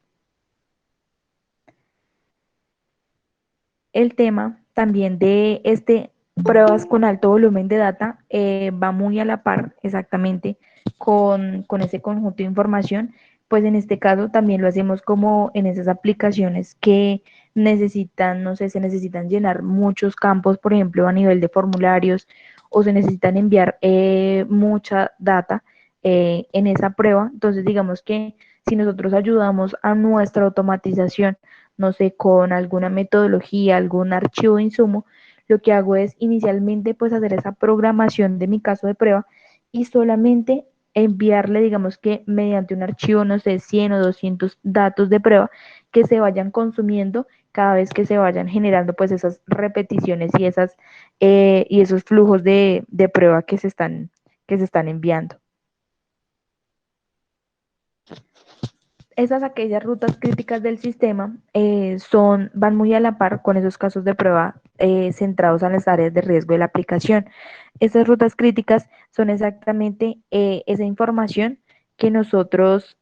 El tema también de pruebas con alto volumen de data va muy a la par exactamente con ese conjunto de información, pues en este caso también lo hacemos como en esas aplicaciones que necesitan, no sé, se necesitan llenar muchos campos, por ejemplo, a nivel de formularios o se necesitan enviar mucha data en esa prueba. Entonces, digamos que si nosotros ayudamos a nuestra automatización, no sé, con alguna metodología, algún archivo de insumo, lo que hago es inicialmente pues hacer esa programación de mi caso de prueba y solamente enviarle, digamos que mediante un archivo, no sé, 100 o 200 datos de prueba que se vayan consumiendo cada vez que se vayan generando pues esas repeticiones y esos flujos de prueba que se están enviando. Aquellas rutas críticas del sistema van muy a la par con esos casos de prueba centrados en las áreas de riesgo de la aplicación. Esas rutas críticas son exactamente esa información que nosotros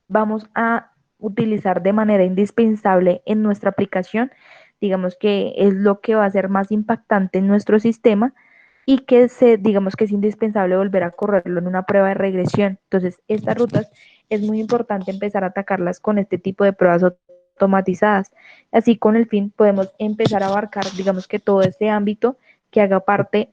vamos a utilizar de manera indispensable en nuestra aplicación, digamos que es lo que va a ser más impactante en nuestro sistema y digamos que es indispensable volver a correrlo en una prueba de regresión. Entonces, estas rutas es muy importante empezar a atacarlas con este tipo de pruebas automatizadas. Así con el fin podemos empezar a abarcar, digamos que todo este ámbito que haga parte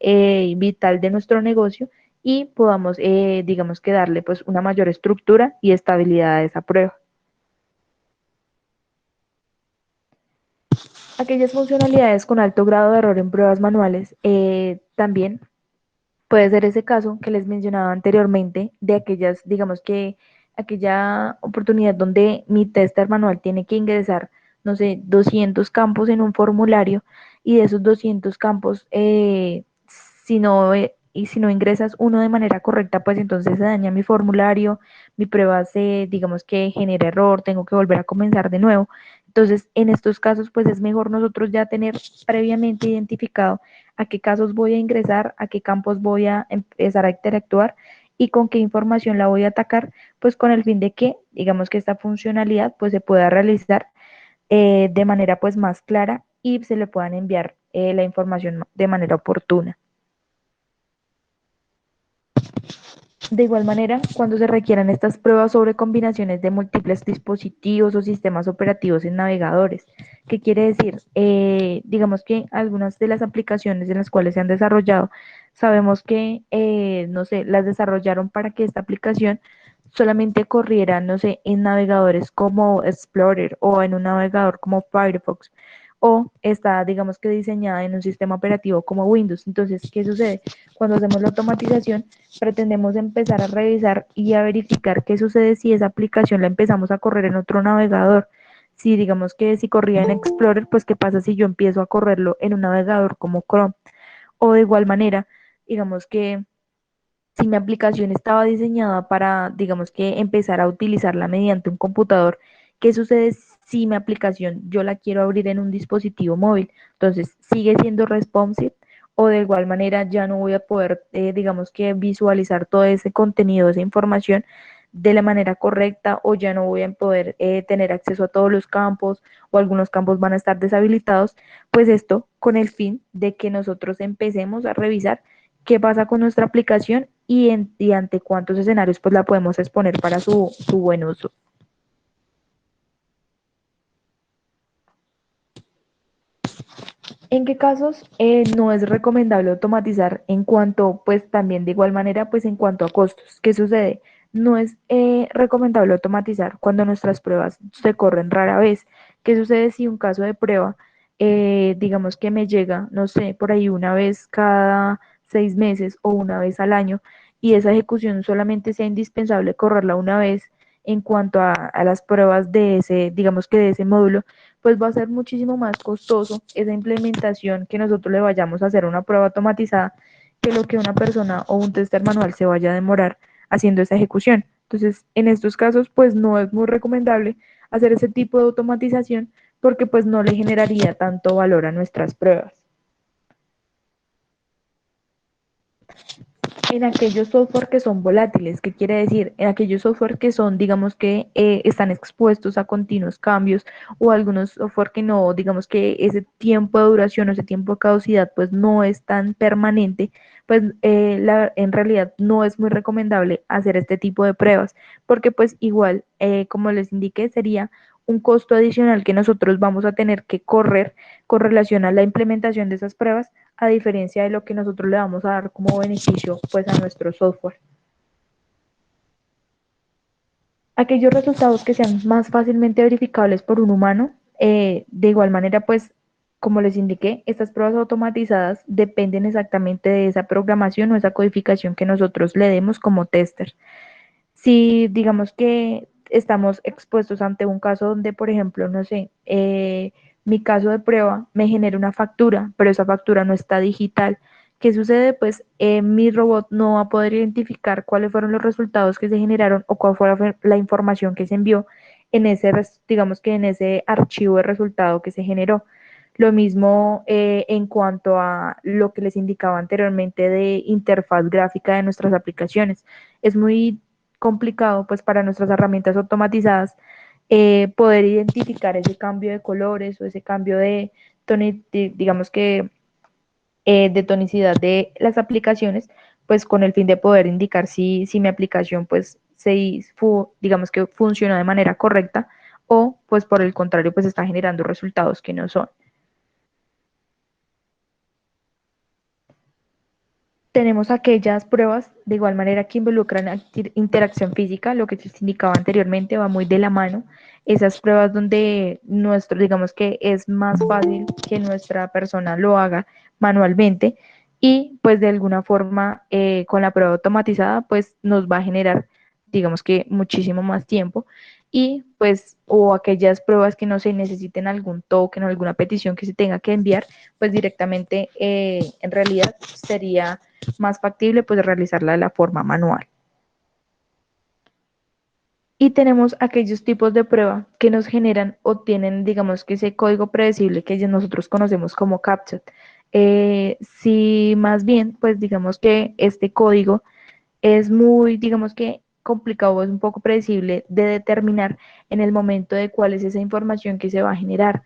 vital de nuestro negocio y podamos, digamos que darle pues una mayor estructura y estabilidad a esa prueba. Aquellas funcionalidades con alto grado de error en pruebas manuales también puede ser ese caso que les mencionaba anteriormente de aquellas, digamos que aquella oportunidad donde mi tester manual tiene que ingresar, no sé, 200 campos en un formulario y de esos 200 campos, si no ingresas uno de manera correcta, pues entonces se daña mi formulario, mi prueba digamos que genera error, tengo que volver a comenzar de nuevo. Entonces, en estos casos, pues es mejor nosotros ya tener previamente identificado a qué casos voy a ingresar, a qué campos voy a empezar a interactuar y con qué información la voy a atacar, pues con el fin de que, digamos que esta funcionalidad pues se pueda realizar de manera pues más clara y se le puedan enviar la información de manera oportuna. De igual manera, cuando se requieran estas pruebas sobre combinaciones de múltiples dispositivos o sistemas operativos en navegadores, ¿qué quiere decir? Digamos que algunas de las aplicaciones en las cuales se han desarrollado, sabemos que, no sé, las desarrollaron para que esta aplicación solamente corriera, no sé, en navegadores como Explorer o en un navegador como Firefox, o está, digamos que diseñada en un sistema operativo como Windows. Entonces, ¿qué sucede? Cuando hacemos la automatización, pretendemos empezar a revisar y a verificar qué sucede si esa aplicación la empezamos a correr en otro navegador. Si digamos que si corría en Explorer, pues qué pasa si yo empiezo a correrlo en un navegador como Chrome. O de igual manera, digamos que si mi aplicación estaba diseñada para, digamos que empezar a utilizarla mediante un computador, ¿qué sucede si mi aplicación yo la quiero abrir en un dispositivo móvil? Entonces, ¿sigue siendo responsive? O de igual manera ya no voy a poder, digamos que visualizar todo ese contenido, esa información de la manera correcta o ya no voy a poder tener acceso a todos los campos o algunos campos van a estar deshabilitados, pues esto con el fin de que nosotros empecemos a revisar qué pasa con nuestra aplicación y ante cuántos escenarios pues la podemos exponer para su buen uso. ¿En qué casos no es recomendable automatizar en cuanto, pues también de igual manera, pues en cuanto a costos? ¿Qué sucede? No es recomendable automatizar cuando nuestras pruebas se corren rara vez. ¿Qué sucede si un caso de prueba digamos que me llega, no sé, por ahí una vez cada 6 meses o una vez al año, y esa ejecución solamente sea indispensable correrla una vez en cuanto a las pruebas de ese, digamos que de ese módulo, pues va a ser muchísimo más costoso esa implementación que nosotros le vayamos a hacer una prueba automatizada que lo que una persona o un tester manual se vaya a demorar haciendo esa ejecución. Entonces, en estos casos, pues no es muy recomendable hacer ese tipo de automatización porque pues no le generaría tanto valor a nuestras pruebas. En aquellos software que son volátiles, ¿qué quiere decir? En aquellos software que son, digamos que están expuestos a continuos cambios o algunos software que no, digamos que ese tiempo de duración o ese tiempo de caducidad pues no es tan permanente, pues en realidad no es muy recomendable hacer este tipo de pruebas porque pues igual, como les indiqué, sería un costo adicional que nosotros vamos a tener que correr con relación a la implementación de esas pruebas a diferencia de lo que nosotros le vamos a dar como beneficio pues a nuestro software. Aquellos resultados que sean más fácilmente verificables por un humano, de igual manera pues como les indiqué, estas pruebas automatizadas dependen exactamente de esa programación o esa codificación que nosotros le demos como tester. Si digamos que estamos expuestos ante un caso donde, por ejemplo, no sé, mi caso de prueba me genera una factura, pero esa factura no está digital. ¿Qué sucede? Pues mi robot no va a poder identificar cuáles fueron los resultados que se generaron o cuál fue la información que se envió en ese, digamos que en ese archivo de resultado que se generó. Lo mismo en cuanto a lo que les indicaba anteriormente de interfaz gráfica de nuestras aplicaciones. Es muy complicado pues para nuestras herramientas automatizadas poder identificar ese cambio de colores o ese cambio de, digamos que de tonicidad de las aplicaciones, pues con el fin de poder indicar si mi aplicación pues digamos que funcionó de manera correcta o pues por el contrario pues está generando resultados que no son. Tenemos aquellas pruebas de igual manera que involucran interacción física, lo que se indicaba anteriormente va muy de la mano. Esas pruebas donde digamos que es más fácil que nuestra persona lo haga manualmente y pues de alguna forma con la prueba automatizada pues nos va a generar digamos que muchísimo más tiempo y pues o aquellas pruebas que no se necesiten algún token o alguna petición que se tenga que enviar pues directamente en realidad sería más factible pues realizarla de la forma manual. Y tenemos aquellos tipos de prueba que nos generan o tienen, digamos que ese código predecible que nosotros conocemos como CAPTCHA. Si más bien, pues digamos que este código es muy, digamos que complicado, es un poco predecible de determinar en el momento de cuál es esa información que se va a generar.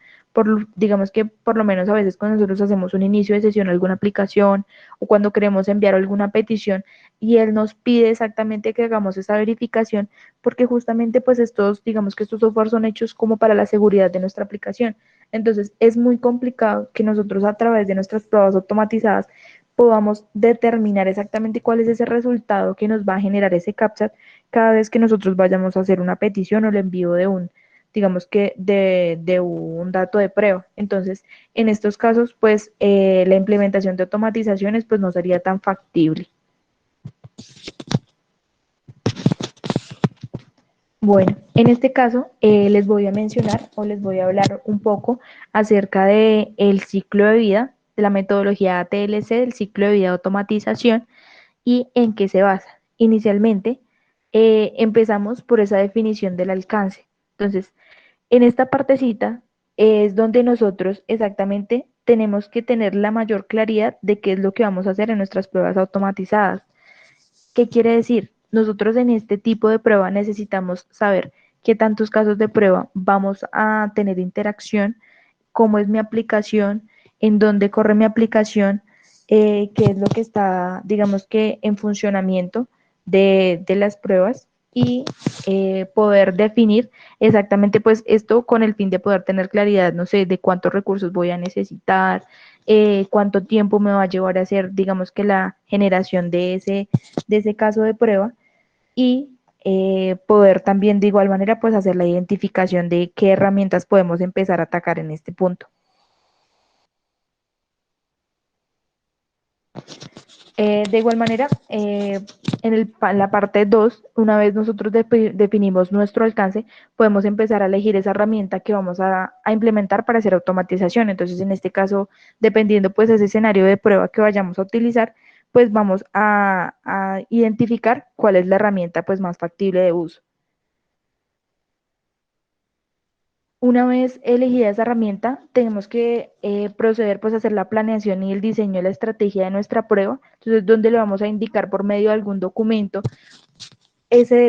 Digamos que por lo menos a veces cuando nosotros hacemos un inicio de sesión a alguna aplicación o cuando queremos enviar alguna petición y él nos pide exactamente que hagamos esa verificación, porque justamente pues digamos que estos software son hechos como para la seguridad de nuestra aplicación. Entonces es muy complicado que nosotros a través de nuestras pruebas automatizadas podamos determinar exactamente cuál es ese resultado que nos va a generar ese CAPTCHA cada vez que nosotros vayamos a hacer una petición o el envío de digamos que de un dato de prueba. Entonces, en estos casos, pues la implementación de automatizaciones pues no sería tan factible. Bueno, en este caso les voy a mencionar o les voy a hablar un poco acerca de el ciclo de vida, de la metodología ATLC, del ciclo de vida de automatización y en qué se basa. Inicialmente, empezamos por esa definición del alcance. Entonces, en esta partecita es donde nosotros exactamente tenemos que tener la mayor claridad de qué es lo que vamos a hacer en nuestras pruebas automatizadas. ¿Qué quiere decir? Nosotros en este tipo de prueba necesitamos saber qué tantos casos de prueba vamos a tener interacción, cómo es mi aplicación, en dónde corre mi aplicación, qué es lo que está, digamos que en funcionamiento de las pruebas y poder definir exactamente pues esto con el fin de poder tener claridad, no sé, de cuántos recursos voy a necesitar, cuánto tiempo me va a llevar a hacer, digamos que la generación de ese caso de prueba y poder también de igual manera pues hacer la identificación de qué herramientas podemos empezar a atacar en este punto. De igual manera, la parte 2, una vez nosotros definimos nuestro alcance, podemos empezar a elegir esa herramienta que vamos a implementar para hacer automatización. Entonces, en este caso, dependiendo pues ese escenario de prueba que vayamos a utilizar, pues vamos a identificar cuál es la herramienta pues más factible de uso. Una vez elegida esa herramienta, tenemos que proceder pues a hacer la planeación y el diseño de la estrategia de nuestra prueba. Entonces, donde le vamos a indicar por medio de algún documento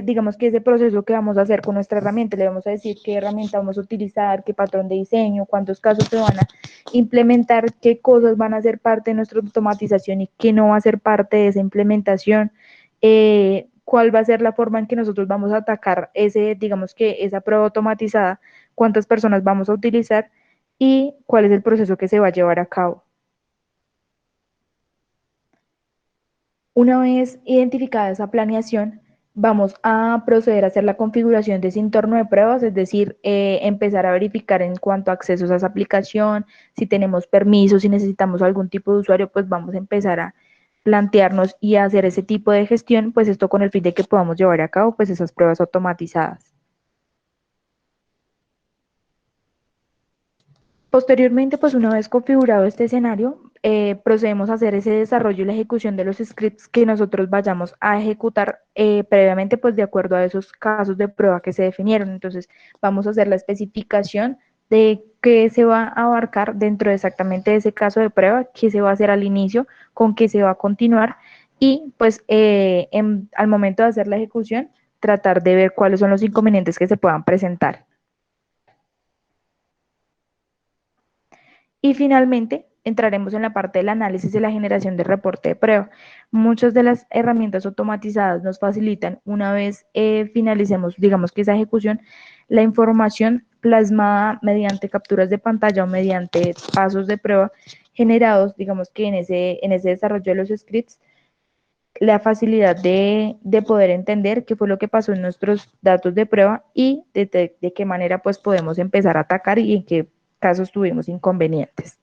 digamos que ese proceso que vamos a hacer con nuestra herramienta, le vamos a decir qué herramienta vamos a utilizar, qué patrón de diseño, cuántos casos se van a implementar, qué cosas van a ser parte de nuestra automatización y qué no va a ser parte de esa implementación, cuál va a ser la forma en que nosotros vamos a atacar digamos que esa prueba automatizada, cuántas personas vamos a utilizar y cuál es el proceso que se va a llevar a cabo. Una vez identificada esa planeación, vamos a proceder a hacer la configuración de ese entorno de pruebas, es decir, empezar a verificar en cuanto a accesos a esa aplicación, si tenemos permisos, si necesitamos algún tipo de usuario, pues vamos a empezar a plantearnos y a hacer ese tipo de gestión, pues esto con el fin de que podamos llevar a cabo pues esas pruebas automatizadas. Posteriormente, pues una vez configurado este escenario, procedemos a hacer ese desarrollo y la ejecución de los scripts que nosotros vayamos a ejecutar previamente, pues de acuerdo a esos casos de prueba que se definieron. Entonces, vamos a hacer la especificación de qué se va a abarcar dentro de exactamente ese caso de prueba, qué se va a hacer al inicio, con qué se va a continuar y pues al momento de hacer la ejecución, tratar de ver cuáles son los inconvenientes que se puedan presentar. Y finalmente, entraremos en la parte del análisis y la generación de reporte de prueba. Muchas de las herramientas automatizadas nos facilitan, una vez finalicemos, digamos que esa ejecución, la información plasmada mediante capturas de pantalla o mediante pasos de prueba generados, digamos que en ese desarrollo de los scripts, la facilidad de poder entender qué fue lo que pasó en nuestros datos de prueba y de qué manera pues podemos empezar a atacar y en qué casos tuvimos inconvenientes.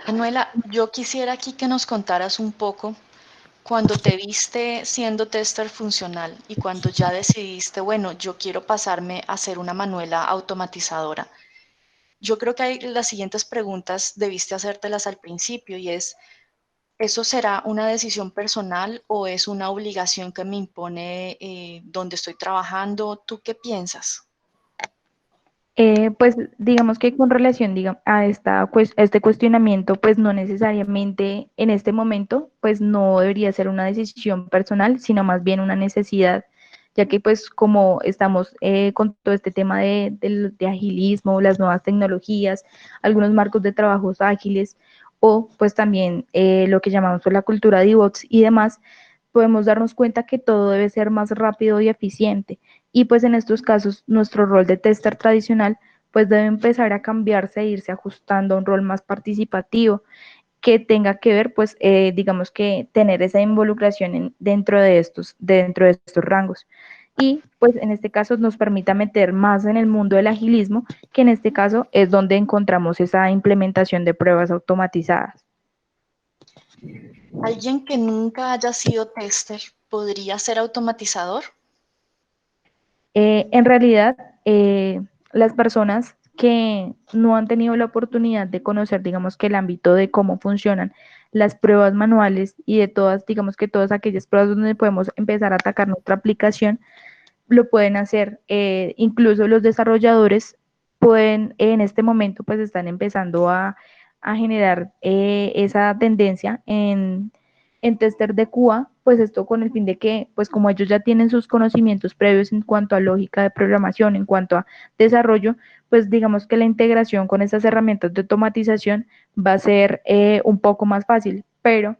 Manuela, yo quisiera aquí que nos contaras un poco cuando te viste siendo tester funcional y cuando ya decidiste, bueno, yo quiero pasarme a ser una Manuela automatizadora. Yo creo que hay las siguientes preguntas debiste hacértelas al principio y es, ¿eso será una decisión personal o es una obligación que me impone donde estoy trabajando? ¿Tú qué piensas? Pues digamos que con relación a este cuestionamiento, pues no necesariamente en este momento, pues no debería ser una decisión personal, sino más bien una necesidad, ya que pues como estamos con todo este tema de agilismo, las nuevas tecnologías, algunos marcos de trabajos ágiles o pues también lo que llamamos pues, la cultura de DevOps y demás, podemos darnos cuenta que todo debe ser más rápido y eficiente. Y pues en estos casos, nuestro rol de tester tradicional pues debe empezar a cambiarse e irse ajustando a un rol más participativo que tenga que ver, pues, digamos que tener esa involucración dentro de estos rangos. Y pues en este caso nos permita meter más en el mundo del agilismo, que en este caso es donde encontramos esa implementación de pruebas automatizadas. ¿Alguien que nunca haya sido tester podría ser automatizador? En realidad, las personas que no han tenido la oportunidad de conocer, digamos que el ámbito de cómo funcionan las pruebas manuales y de todas, digamos que todas aquellas pruebas donde podemos empezar a atacar nuestra aplicación, lo pueden hacer. Incluso los desarrolladores pueden, en este momento, pues están empezando a generar esa tendencia en tester de QA, pues esto con el fin de que, pues como ellos ya tienen sus conocimientos previos en cuanto a lógica de programación, en cuanto a desarrollo, pues digamos que la integración con esas herramientas de automatización va a ser un poco más fácil, pero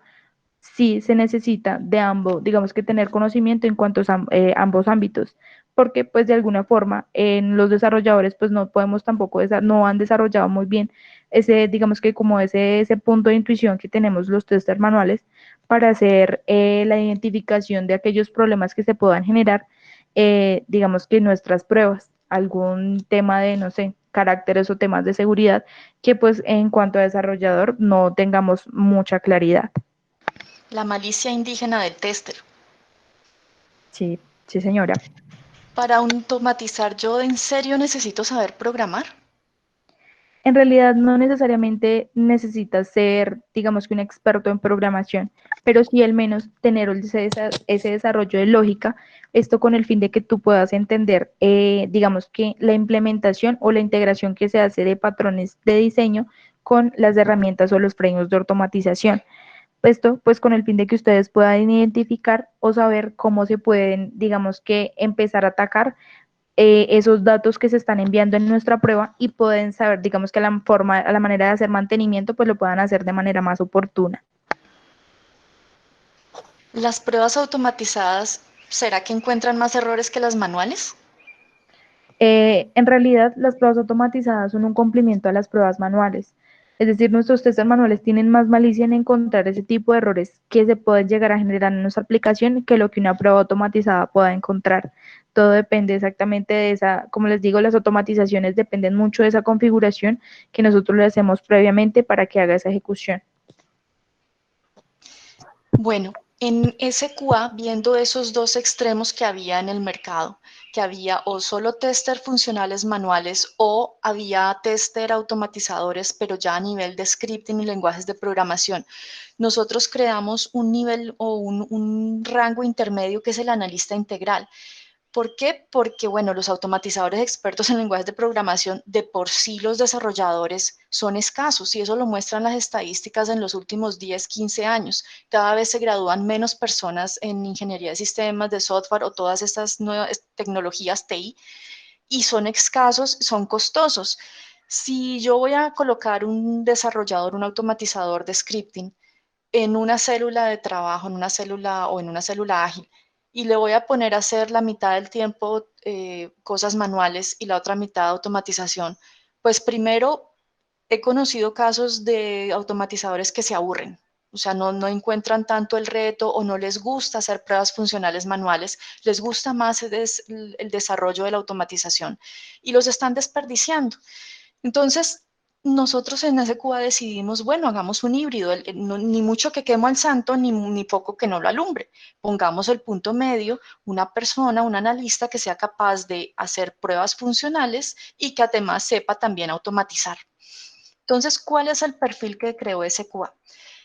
sí se necesita de ambos, digamos que tener conocimiento en cuanto a ambos ámbitos, porque pues de alguna forma en los desarrolladores pues no podemos tampoco, no han desarrollado muy bien digamos que como ese punto de intuición que tenemos los testers manuales para hacer la identificación de aquellos problemas que se puedan generar, digamos que nuestras pruebas, algún tema de, no sé, caracteres o temas de seguridad que pues en cuanto a desarrollador no tengamos mucha claridad. La malicia indígena del tester. Sí, sí señora. Para automatizar, ¿yo en serio necesito saber programar? En realidad no necesariamente necesitas ser, digamos que un experto en programación, pero sí al menos tener ese desarrollo de lógica, esto con el fin de que tú puedas entender, digamos que la implementación o la integración que se hace de patrones de diseño con las herramientas o los frameworks de automatización. Esto pues con el fin de que ustedes puedan identificar o saber cómo se pueden, digamos que empezar a atacar esos datos que se están enviando en nuestra prueba y pueden saber, digamos que a la manera de hacer mantenimiento, pues lo puedan hacer de manera más oportuna. ¿Las pruebas automatizadas, será que encuentran más errores que las manuales? En realidad, las pruebas automatizadas son un complemento a las pruebas manuales. Es decir, nuestros test manuales tienen más malicia en encontrar ese tipo de errores que se pueden llegar a generar en nuestra aplicación que lo que una prueba automatizada pueda encontrar. Todo depende exactamente de esa, como les digo, las automatizaciones dependen mucho de esa configuración que nosotros le hacemos previamente para que haga esa ejecución. Bueno, en SQA, viendo esos dos extremos que había en el mercado, que había o solo tester funcionales manuales o había tester automatizadores, pero ya a nivel de scripting y lenguajes de programación, nosotros creamos un nivel o un rango intermedio que es el analista integral. ¿Por qué? Porque, bueno, los automatizadores expertos en lenguajes de programación, de por sí los desarrolladores son escasos y eso lo muestran las estadísticas en los últimos 10, 15 años. Cada vez se gradúan menos personas en ingeniería de sistemas, de software o todas estas nuevas tecnologías TI y son escasos, son costosos. Si yo voy a colocar un desarrollador, un automatizador de scripting, en una célula de trabajo, en una célula o en una célula ágil, y le voy a poner a hacer la mitad del tiempo cosas manuales y la otra mitad automatización, pues primero he conocido casos de automatizadores que se aburren, o sea, no encuentran tanto el reto o no les gusta hacer pruebas funcionales manuales, les gusta más el desarrollo de la automatización y los están desperdiciando. Entonces, nosotros en SQA decidimos, bueno, hagamos un híbrido, ni mucho que quemo al santo, ni poco que no lo alumbre. Pongamos el punto medio, una persona, un analista que sea capaz de hacer pruebas funcionales y que además sepa también automatizar. Entonces, ¿cuál es el perfil que creó SQA?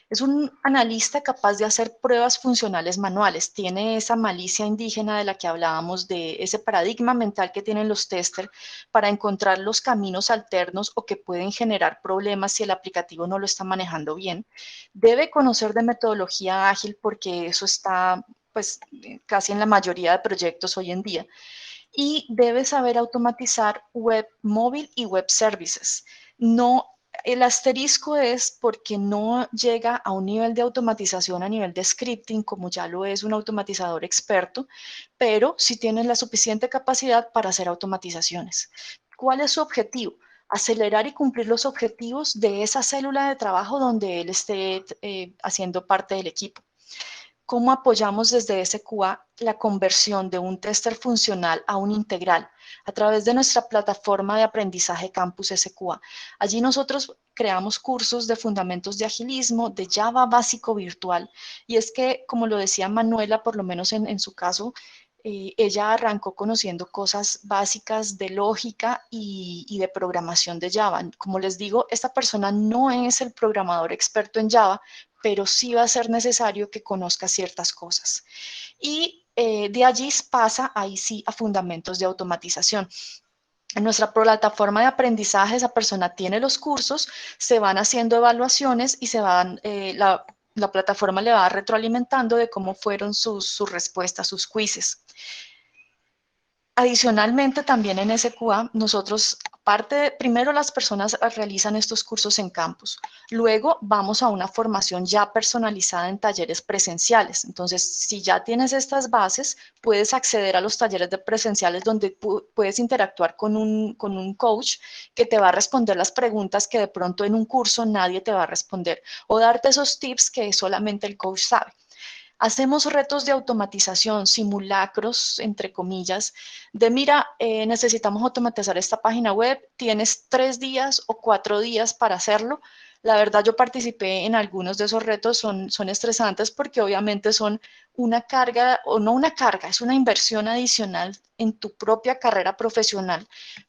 Es un analista capaz de hacer pruebas funcionales manuales. Tiene esa malicia indígena de la que hablábamos, de ese paradigma mental que tienen los testers para encontrar los caminos alternos o que pueden generar problemas si el aplicativo no lo está manejando bien. Debe conocer de metodología ágil porque eso está pues casi en la mayoría de proyectos hoy en día. Y debe saber automatizar web móvil y web services. No, el asterisco es porque no llega a un nivel de automatización a nivel de scripting, como ya lo es un automatizador experto, pero sí tiene la suficiente capacidad para hacer automatizaciones. ¿Cuál es su objetivo? Acelerar y cumplir los objetivos de esa célula de trabajo donde él esté haciendo parte del equipo. ¿Cómo apoyamos desde SQA la conversión de un tester funcional a un integral? A través de nuestra plataforma de aprendizaje Campus SQA. Allí nosotros creamos cursos de fundamentos de agilismo, de Java básico virtual. Y es que, como lo decía Manuela, por lo menos en su caso, ella arrancó conociendo cosas básicas de lógica y de programación de Java. Como les digo, esta persona no es el programador experto en Java, pero sí va a ser necesario que conozca ciertas cosas. Y de allí pasa ahí sí a fundamentos de automatización. En nuestra plataforma de aprendizaje, esa persona tiene los cursos, se van haciendo evaluaciones y la plataforma le va retroalimentando de cómo fueron sus respuestas, sus quizzes. Adicionalmente, también en SQA, nosotros, primero las personas realizan estos cursos en campus, luego vamos a una formación ya personalizada en talleres presenciales. Entonces, si ya tienes estas bases, puedes acceder a los talleres de presenciales donde puedes interactuar con un coach que te va a responder las preguntas que de pronto en un curso nadie te va a responder o darte esos tips que solamente el coach sabe. Hacemos retos de automatización, simulacros, entre comillas, de mira, necesitamos automatizar esta página web, tienes 3 días o 4 días para hacerlo. La verdad, yo participé en algunos de esos retos, son estresantes porque obviamente son una carga, o no una carga, es una inversión adicional en tu propia carrera profesional,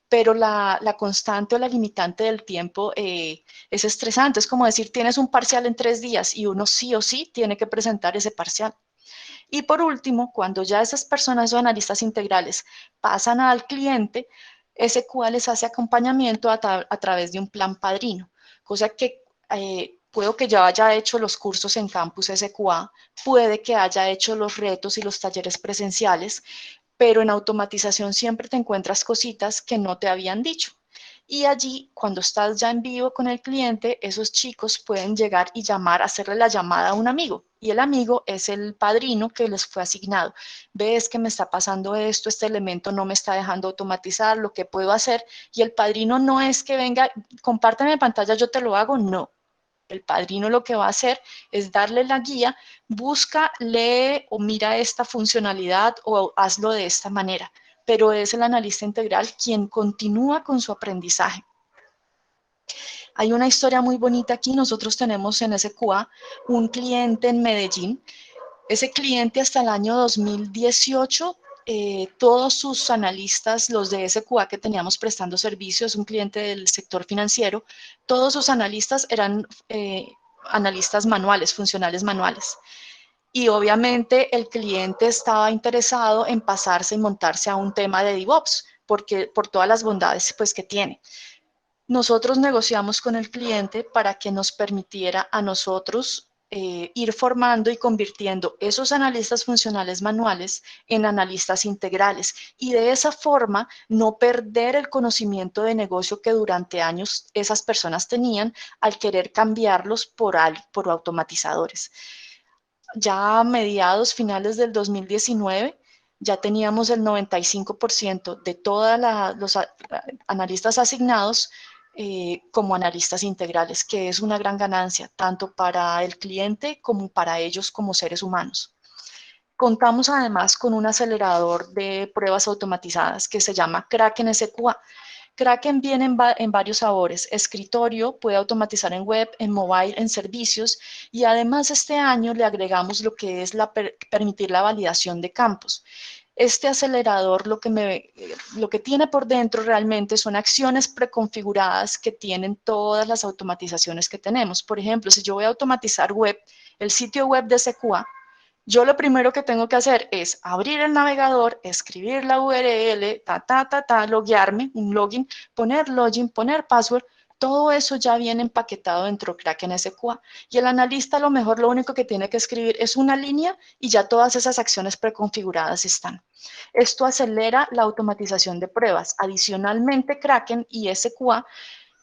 pero la constante o la limitante del tiempo es estresante. Es como decir, tienes un parcial en 3 días y uno sí o sí tiene que presentar ese parcial. Y por último, cuando ya esas personas o analistas integrales pasan al cliente, SQA les hace acompañamiento a través de un plan padrino, cosa que puedo que ya haya hecho los cursos en Campus SQA, puede que haya hecho los retos y los talleres presenciales, pero en automatización siempre te encuentras cositas que no te habían dicho. Y allí, cuando estás ya en vivo con el cliente, esos chicos pueden llegar y llamar, hacerle la llamada a un amigo. Y el amigo es el padrino que les fue asignado. Ves que me está pasando esto, este elemento no me está dejando automatizar, lo que puedo hacer. Y el padrino no es que venga, compárteme pantalla, yo te lo hago, no. El padrino lo que va a hacer es darle la guía, busca, lee o mira esta funcionalidad o hazlo de esta manera, pero es el analista integral quien continúa con su aprendizaje. Hay una historia muy bonita aquí. Nosotros tenemos en SQA un cliente en Medellín. Ese cliente hasta el año 2018, todos sus analistas, los de SQA que teníamos prestando servicios, un cliente del sector financiero, todos sus analistas eran analistas manuales, funcionales manuales. Y obviamente el cliente estaba interesado en pasarse y montarse a un tema de DevOps, porque, por todas las bondades pues, que tiene. Nosotros negociamos con el cliente para que nos permitiera a nosotros ir formando y convirtiendo esos analistas funcionales manuales en analistas integrales y de esa forma no perder el conocimiento de negocio que durante años esas personas tenían al querer cambiarlos por automatizadores. Ya a mediados, finales del 2019, ya teníamos el 95% de todos los analistas asignados como analistas integrales, que es una gran ganancia, tanto para el cliente como para ellos como seres humanos. Contamos además con un acelerador de pruebas automatizadas que se llama Kraken SQA. Kraken viene en varios sabores: escritorio, puede automatizar en web, en mobile, en servicios, y además este año le agregamos lo que es permitir la validación de campos. Este acelerador lo que tiene por dentro realmente son acciones preconfiguradas que tienen todas las automatizaciones que tenemos. Por ejemplo, si yo voy a automatizar web, el sitio web de SQA, yo lo primero que tengo que hacer es abrir el navegador, escribir la URL, loguearme, un login, poner login, poner password. Todo eso ya viene empaquetado dentro de Kraken SQA. Y el analista a lo mejor lo único que tiene que escribir es una línea y ya todas esas acciones preconfiguradas están. Esto acelera la automatización de pruebas. Adicionalmente, Kraken y SQA,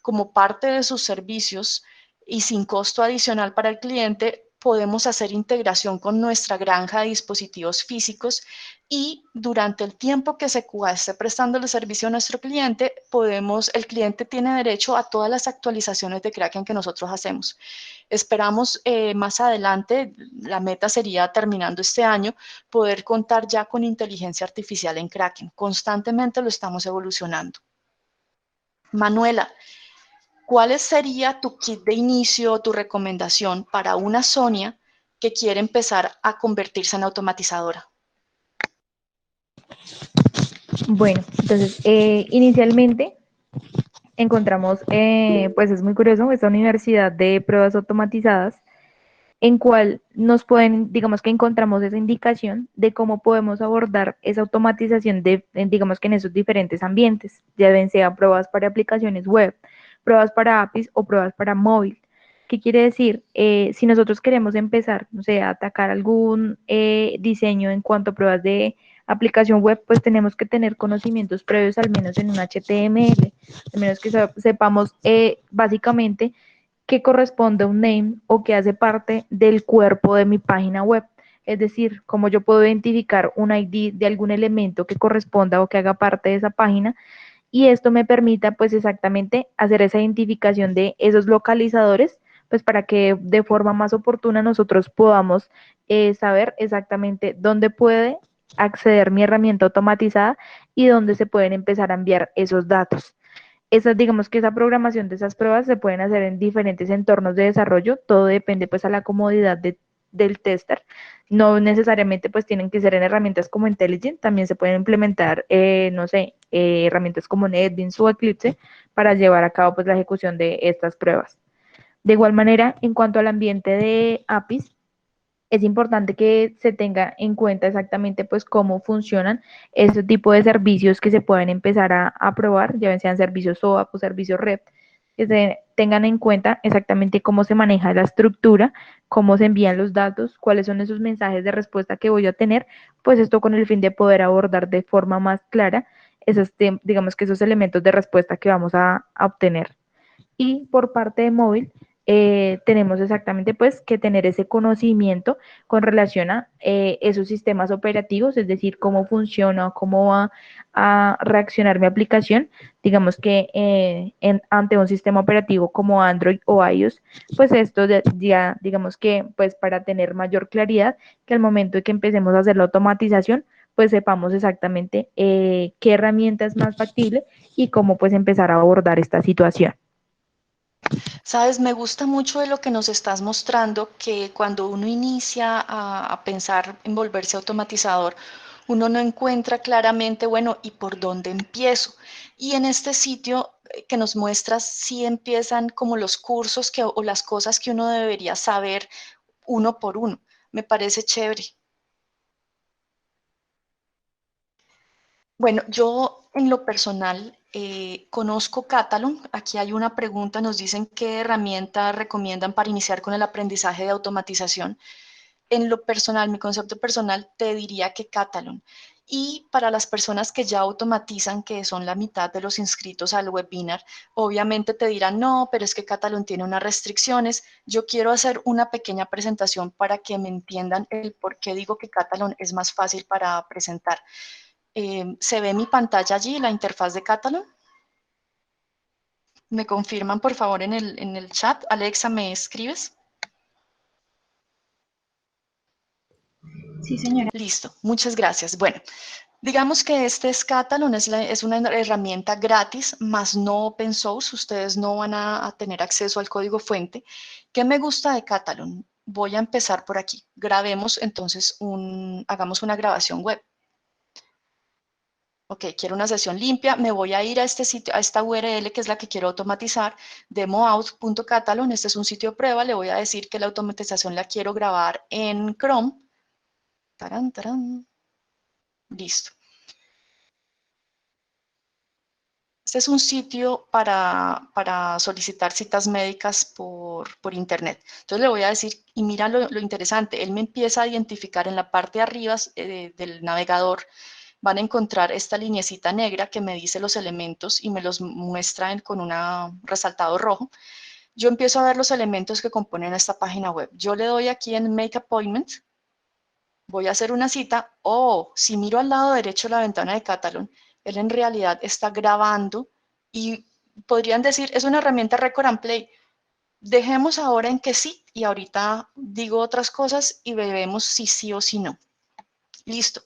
como parte de sus servicios y sin costo adicional para el cliente, podemos hacer integración con nuestra granja de dispositivos físicos y durante el tiempo que SQA esté prestando el servicio a nuestro cliente, el cliente tiene derecho a todas las actualizaciones de Kraken que nosotros hacemos. Esperamos más adelante, la meta sería terminando este año, poder contar ya con inteligencia artificial en Kraken. Constantemente lo estamos evolucionando. Manuela, ¿cuál sería tu kit de inicio, tu recomendación para una Sonia que quiere empezar a convertirse en automatizadora? Bueno, entonces, inicialmente encontramos, pues es muy curioso, esta universidad de pruebas automatizadas, en cual nos pueden, digamos que encontramos esa indicación de cómo podemos abordar esa automatización digamos que en esos diferentes ambientes, ya bien sean pruebas para aplicaciones web, pruebas para APIs o pruebas para móvil. ¿Qué quiere decir? Si nosotros queremos empezar, no sé, a atacar algún diseño en cuanto a pruebas de aplicación web, pues tenemos que tener conocimientos previos al menos en un HTML, al menos que sepamos básicamente que corresponde a un name o que hace parte del cuerpo de mi página web. Es decir, cómo yo puedo identificar un ID de algún elemento que corresponda o que haga parte de esa página, y esto me permita pues exactamente hacer esa identificación de esos localizadores, pues para que de forma más oportuna nosotros podamos saber exactamente dónde puede acceder mi herramienta automatizada y dónde se pueden empezar a enviar esos datos. Digamos que esa programación de esas pruebas se pueden hacer en diferentes entornos de desarrollo, todo depende pues a la comodidad del tester, no necesariamente pues tienen que ser en herramientas como IntelliJ, también se pueden implementar, no sé, herramientas como NetBeans o Eclipse para llevar a cabo pues la ejecución de estas pruebas. De igual manera, en cuanto al ambiente de APIs, es importante que se tenga en cuenta exactamente pues cómo funcionan ese tipo de servicios que se pueden empezar a probar, ya sean servicios SOAP o servicios REP, que se tengan en cuenta exactamente cómo se maneja la estructura, cómo se envían los datos, cuáles son esos mensajes de respuesta que voy a tener, pues esto con el fin de poder abordar de forma más clara esos, digamos que esos elementos de respuesta que vamos a obtener. Y por parte de móvil, tenemos exactamente pues que tener ese conocimiento con relación a esos sistemas operativos, es decir, cómo funciona, cómo va a reaccionar mi aplicación. Digamos que ante un sistema operativo como Android o iOS, pues esto ya, digamos que pues para tener mayor claridad, que al momento de que empecemos a hacer la automatización, pues sepamos exactamente qué herramienta es más factible y cómo pues empezar a abordar esta situación. Sabes, me gusta mucho de lo que nos estás mostrando, que cuando uno inicia a pensar en volverse automatizador, uno no encuentra claramente, bueno, ¿y por dónde empiezo? Y en este sitio que nos muestras, sí empiezan como los cursos o las cosas que uno debería saber uno por uno. Me parece chévere. Bueno, yo en lo personal conozco Catalon. Aquí hay una pregunta, nos dicen qué herramienta recomiendan para iniciar con el aprendizaje de automatización. En lo personal, mi concepto personal, te diría que Catalon. Y para las personas que ya automatizan, que son la mitad de los inscritos al webinar, obviamente te dirán, no, pero es que Catalon tiene unas restricciones. Yo quiero hacer una pequeña presentación para que me entiendan el por qué digo que Catalon es más fácil para presentar. ¿Se ve mi pantalla allí, la interfaz de Catalan? ¿Me confirman, por favor, en el chat? Alexa, ¿me escribes? Sí, señora. Listo, muchas gracias. Bueno, digamos que este es Catalan, es una herramienta gratis, más no open source. Ustedes no van a tener acceso al código fuente. ¿Qué me gusta de Catalan? Voy a empezar por aquí. Grabemos entonces, hagamos una grabación web. Ok, quiero una sesión limpia, me voy a ir a este sitio, a esta URL que es la que quiero automatizar, demoaut.catalon, este es un sitio de prueba, le voy a decir que la automatización la quiero grabar en Chrome. Tarán, tarán. Listo. Este es un sitio para solicitar citas médicas por internet. Entonces le voy a decir, y mira lo interesante, él me empieza a identificar en la parte de arriba del navegador. Van a encontrar esta lineecita negra que me dice los elementos y me los muestra con un resaltado rojo. Yo empiezo a ver los elementos que componen esta página web. Yo le doy aquí en Make Appointment, voy a hacer una cita. Si miro al lado derecho la ventana de Catalan, él en realidad está grabando y podrían decir, es una herramienta Record and Play. Dejemos ahora en que sí y ahorita digo otras cosas y vemos si sí o si no. Listo.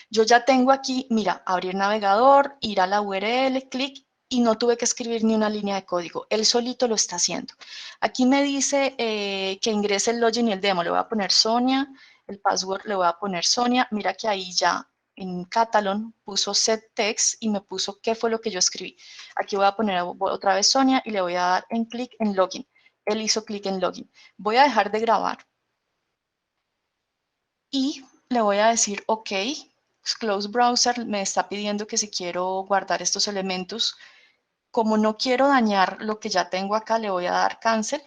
Yo ya tengo aquí, mira, abrir navegador, ir a la URL, clic y no tuve que escribir ni una línea de código. Él solito lo está haciendo. Aquí me dice que ingrese el login y el demo. Le voy a poner Sonia, el password le voy a poner Sonia. Mira que ahí ya en Catalan puso set text y me puso qué fue lo que yo escribí. Aquí voy a poner otra vez Sonia y le voy a dar en clic en login. Él hizo clic en login. Voy a dejar de grabar y le voy a decir OK, Close Browser, me está pidiendo que si quiero guardar estos elementos. Como no quiero dañar lo que ya tengo acá, le voy a dar Cancel.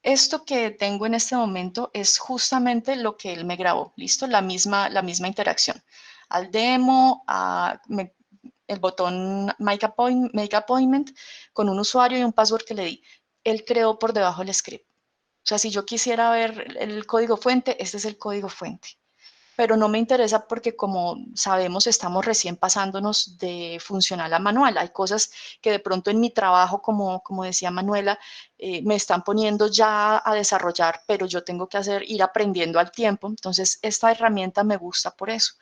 Esto que tengo en este momento es justamente lo que él me grabó, ¿listo? La misma interacción. Al demo, el botón Make Appointment con un usuario y un password que le di. Él creó por debajo el script. O sea, si yo quisiera ver el código fuente, este es el código fuente. pero no me interesa porque, como sabemos, estamos recién pasándonos de funcional a manual. Hay cosas que de pronto en mi trabajo, como decía Manuela, me están poniendo ya a desarrollar, pero yo tengo que ir aprendiendo al tiempo. Entonces, esta herramienta me gusta por eso.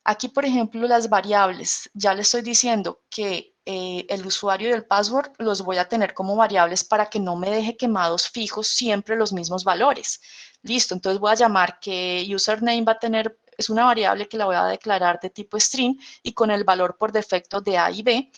Aquí, por ejemplo, las variables, ya le estoy diciendo que el usuario y el password los voy a tener como variables para que no me deje quemados fijos siempre los mismos valores. Listo, entonces voy a llamar que username va a tener, es una variable que la voy a declarar de tipo string y con el valor por defecto de A y B.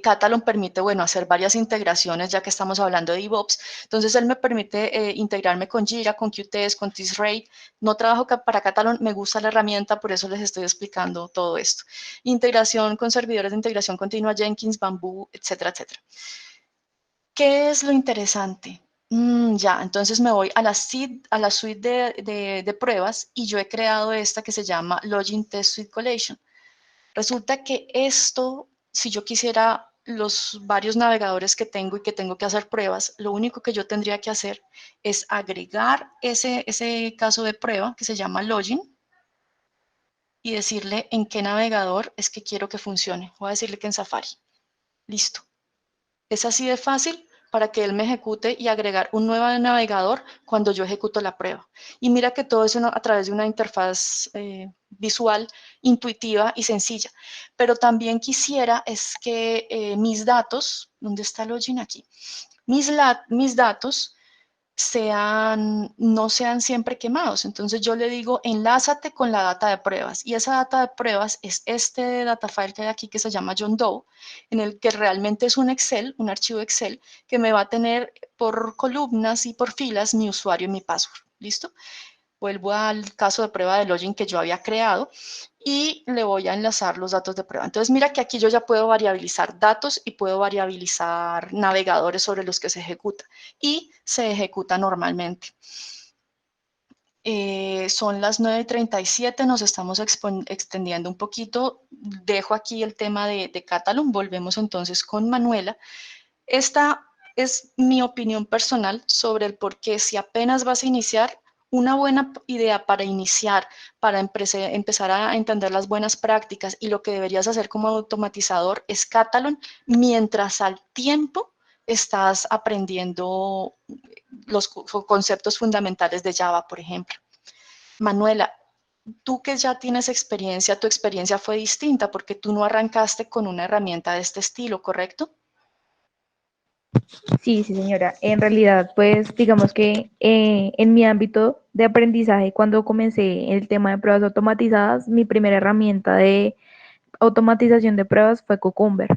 Catalon permite, bueno, hacer varias integraciones, ya que estamos hablando de DevOps. Entonces, él me permite integrarme con Jira, con Qtest, con TestRate. No trabajo para Catalon, me gusta la herramienta, por eso les estoy explicando todo esto. Integración con servidores de integración continua, Jenkins, Bamboo, etcétera, etcétera. ¿Qué es lo interesante? Ya, entonces me voy a la suite de pruebas y yo he creado esta que se llama Login Test Suite Collation. Resulta que esto, si yo quisiera los varios navegadores que tengo y que tengo que hacer pruebas, lo único que yo tendría que hacer es agregar ese caso de prueba que se llama login y decirle en qué navegador es que quiero que funcione. Voy a decirle que en Safari. Listo. Es así de fácil para que él me ejecute y agregar un nuevo navegador cuando yo ejecuto la prueba. Y mira que todo eso a través de una interfaz visual, intuitiva y sencilla. Pero también quisiera es que mis datos, ¿dónde está el login aquí? Mis datos no sean siempre quemados. Entonces yo le digo, enlázate con la data de pruebas. Y esa data de pruebas es este data file que hay aquí que se llama John Doe, en el que realmente es un Excel, un archivo Excel, que me va a tener por columnas y por filas mi usuario y mi password. ¿Listo? Vuelvo al caso de prueba de login que yo había creado y le voy a enlazar los datos de prueba. Entonces, mira que aquí yo ya puedo variabilizar datos y puedo variabilizar navegadores sobre los que se ejecuta y se ejecuta normalmente. Son las 9:37, nos estamos extendiendo un poquito. Dejo aquí el tema de Catalan, volvemos entonces con Manuela. Esta es mi opinión personal sobre el por qué, si apenas vas a iniciar, una buena idea para iniciar, para empezar a entender las buenas prácticas y lo que deberías hacer como automatizador es Catalan, mientras al tiempo estás aprendiendo los conceptos fundamentales de Java, por ejemplo. Manuela, tú que ya tienes experiencia, tu experiencia fue distinta porque tú no arrancaste con una herramienta de este estilo, ¿correcto? Sí, sí, señora. En realidad, pues digamos que en mi ámbito de aprendizaje, cuando comencé el tema de pruebas automatizadas, mi primera herramienta de automatización de pruebas fue Cucumber.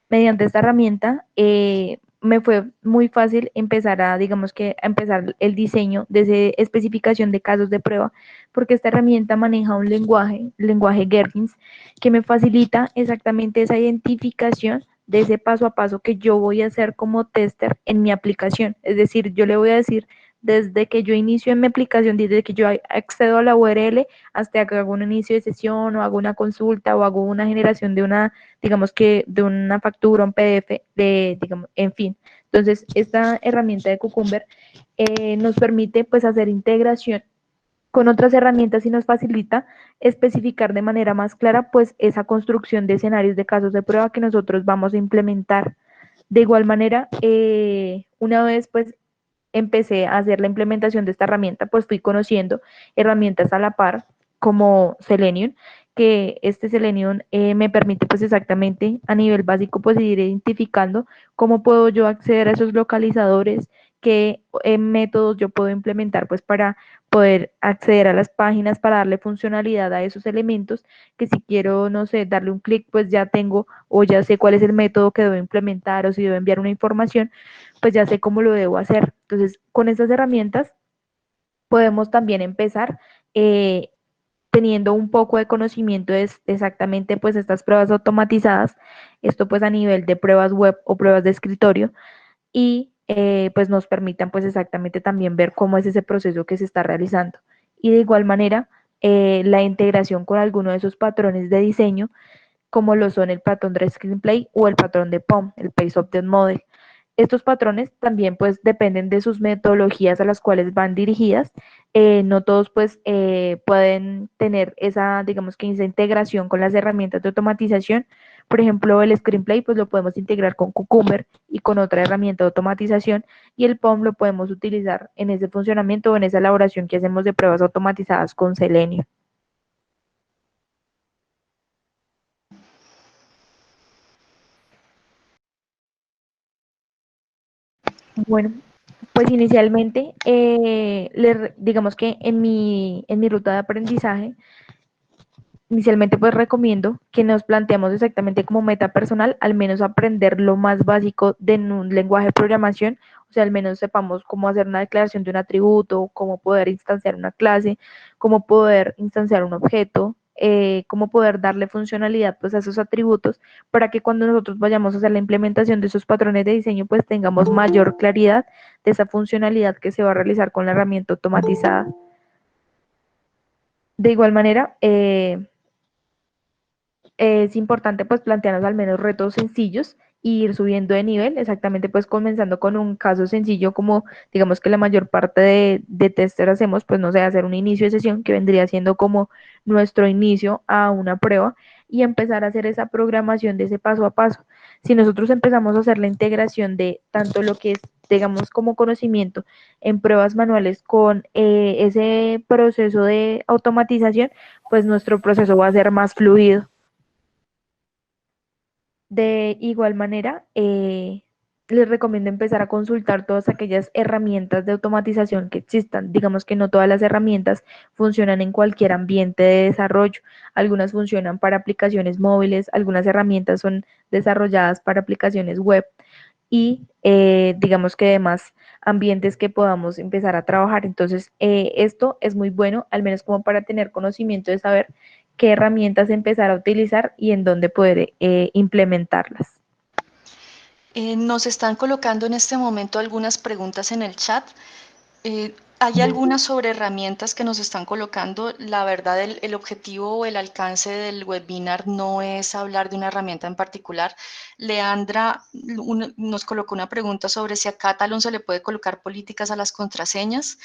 Mediante esta herramienta me fue muy fácil empezar a empezar el diseño de esa especificación de casos de prueba, porque esta herramienta maneja un lenguaje Gherkins, que me facilita exactamente esa identificación de ese paso a paso que yo voy a hacer como tester en mi aplicación. Es decir, yo le voy a decir desde que yo inicio en mi aplicación, desde que yo accedo a la URL hasta que hago un inicio de sesión o hago una consulta o hago una generación de una, digamos que de una factura, un PDF, digamos, en fin. Entonces, esta herramienta de Cucumber nos permite pues hacer integración con otras herramientas y nos facilita especificar de manera más clara pues esa construcción de escenarios de casos de prueba que nosotros vamos a implementar. De igual manera, una vez pues empecé a hacer la implementación de esta herramienta, pues fui conociendo herramientas a la par como Selenium, que este Selenium me permite pues exactamente a nivel básico pues ir identificando cómo puedo yo acceder a esos localizadores, qué métodos yo puedo implementar pues para poder acceder a las páginas, para darle funcionalidad a esos elementos, que si quiero, no sé, darle un clic, pues ya tengo o ya sé cuál es el método que debo implementar o si debo enviar una información, pues ya sé cómo lo debo hacer. Entonces, con estas herramientas podemos también empezar eh, teniendo un poco de conocimiento de exactamente pues estas pruebas automatizadas, esto pues a nivel de pruebas web o pruebas de escritorio y pues nos permitan pues exactamente también ver cómo es ese proceso que se está realizando. Y de igual manera, la integración con alguno de esos patrones de diseño, como lo son el patrón de Screenplay o el patrón de POM, el Pace Object Model. Estos patrones también pues dependen de sus metodologías a las cuales van dirigidas, no todos pues pueden tener esa, digamos que esa integración con las herramientas de automatización. Por ejemplo, el Screenplay pues lo podemos integrar con Cucumber y con otra herramienta de automatización, y el POM lo podemos utilizar en ese funcionamiento o en esa elaboración que hacemos de pruebas automatizadas con Selenium. Bueno, pues inicialmente, digamos que en mi ruta de aprendizaje, inicialmente pues recomiendo que nos planteemos exactamente como meta personal, al menos aprender lo más básico de un lenguaje de programación, o sea, al menos sepamos cómo hacer una declaración de un atributo, cómo poder instanciar una clase, cómo poder instanciar un objeto, cómo poder darle funcionalidad pues a esos atributos, para que cuando nosotros vayamos a hacer la implementación de esos patrones de diseño pues tengamos mayor claridad de esa funcionalidad que se va a realizar con la herramienta automatizada. De igual manera, es importante pues plantearnos al menos retos sencillos e ir subiendo de nivel, exactamente pues comenzando con un caso sencillo, como digamos que la mayor parte de tester hacemos, pues no sé, hacer un inicio de sesión que vendría siendo como nuestro inicio a una prueba, y empezar a hacer esa programación de ese paso a paso. Si nosotros empezamos a hacer la integración de tanto lo que es, digamos, como conocimiento en pruebas manuales con ese proceso de automatización, pues nuestro proceso va a ser más fluido. De igual manera, les recomiendo empezar a consultar todas aquellas herramientas de automatización que existan. Digamos que no todas las herramientas funcionan en cualquier ambiente de desarrollo. Algunas funcionan para aplicaciones móviles, algunas herramientas son desarrolladas para aplicaciones web, y digamos que además ambientes que podamos empezar a trabajar. Entonces, esto es muy bueno, al menos como para tener conocimiento de saber qué herramientas empezar a utilizar y en dónde poder implementarlas. Nos están colocando en este momento algunas preguntas en el chat. Hay algunas sobre herramientas que nos están colocando. La verdad, el objetivo o el alcance del webinar no es hablar de una herramienta en particular. Leandra nos colocó una pregunta sobre si a Catalon se le puede colocar políticas a las contraseñas.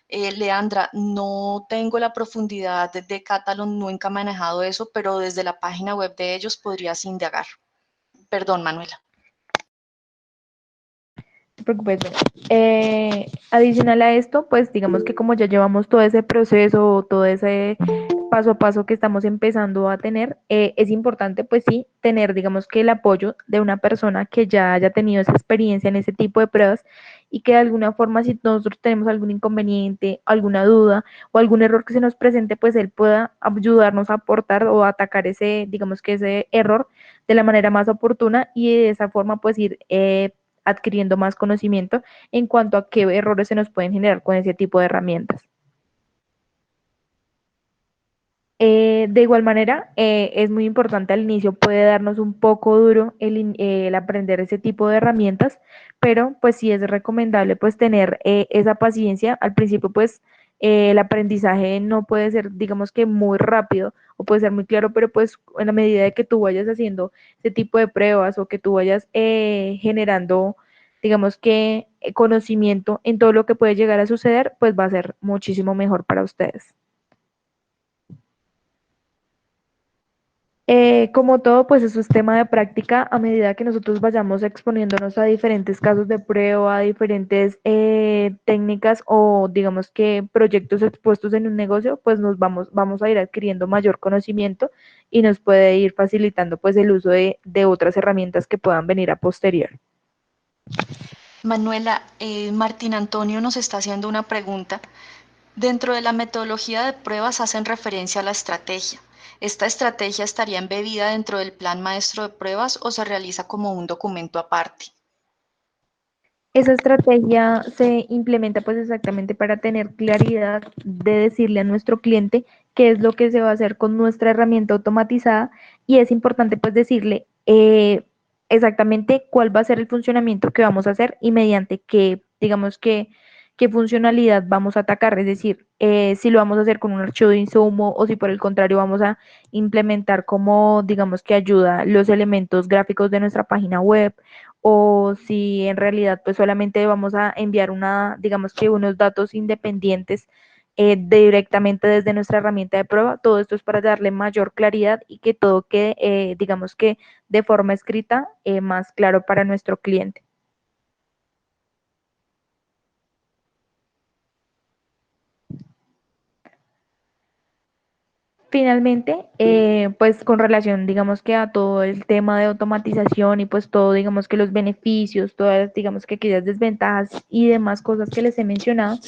Leandra, no tengo la profundidad de Catalon, nunca he manejado eso, pero desde la página web de ellos podrías indagar. Perdón, Manuela. No te preocupes. Adicional a esto, pues digamos que como ya llevamos todo ese proceso, todo ese paso a paso que estamos empezando a tener, es importante pues sí tener digamos que el apoyo de una persona que ya haya tenido esa experiencia en ese tipo de pruebas, y que de alguna forma si nosotros tenemos algún inconveniente, alguna duda o algún error que se nos presente, pues él pueda ayudarnos a aportar o a atacar ese, digamos que ese error de la manera más oportuna, y de esa forma pues ir adquiriendo más conocimiento en cuanto a qué errores se nos pueden generar con ese tipo de herramientas. De igual manera, es muy importante al inicio, puede darnos un poco duro el aprender ese tipo de herramientas, pero pues sí es recomendable pues tener esa paciencia. Al principio pues el aprendizaje no puede ser digamos que muy rápido o puede ser muy claro, pero pues en la medida de que tú vayas haciendo ese tipo de pruebas o que tú vayas generando digamos que conocimiento en todo lo que puede llegar a suceder, pues va a ser muchísimo mejor para ustedes. Como todo, pues eso es tema de práctica a medida que nosotros vayamos exponiéndonos a diferentes casos de prueba, a diferentes técnicas o digamos que proyectos expuestos en un negocio, pues vamos a ir adquiriendo mayor conocimiento y nos puede ir facilitando pues el uso de otras herramientas que puedan venir a posterior. Manuela, Martín Antonio nos está haciendo una pregunta. Dentro de la metodología de pruebas hacen referencia a la estrategia. ¿Esta estrategia estaría embebida dentro del plan maestro de pruebas o se realiza como un documento aparte? Esa estrategia se implementa pues exactamente para tener claridad de decirle a nuestro cliente qué es lo que se va a hacer con nuestra herramienta automatizada, y es importante pues decirle exactamente cuál va a ser el funcionamiento que vamos a hacer y mediante qué, digamos que, qué funcionalidad vamos a atacar, es decir, si lo vamos a hacer con un archivo de insumo o si por el contrario vamos a implementar como digamos que ayuda los elementos gráficos de nuestra página web, o si en realidad pues solamente vamos a enviar digamos que unos datos independientes directamente desde nuestra herramienta de prueba. Todo esto es para darle mayor claridad y que todo quede, digamos que de forma escrita, más claro para nuestro cliente. Finalmente, pues con relación, digamos que a todo el tema de automatización y pues todo, digamos que los beneficios, todas, digamos que aquellas desventajas y demás cosas que les he mencionado,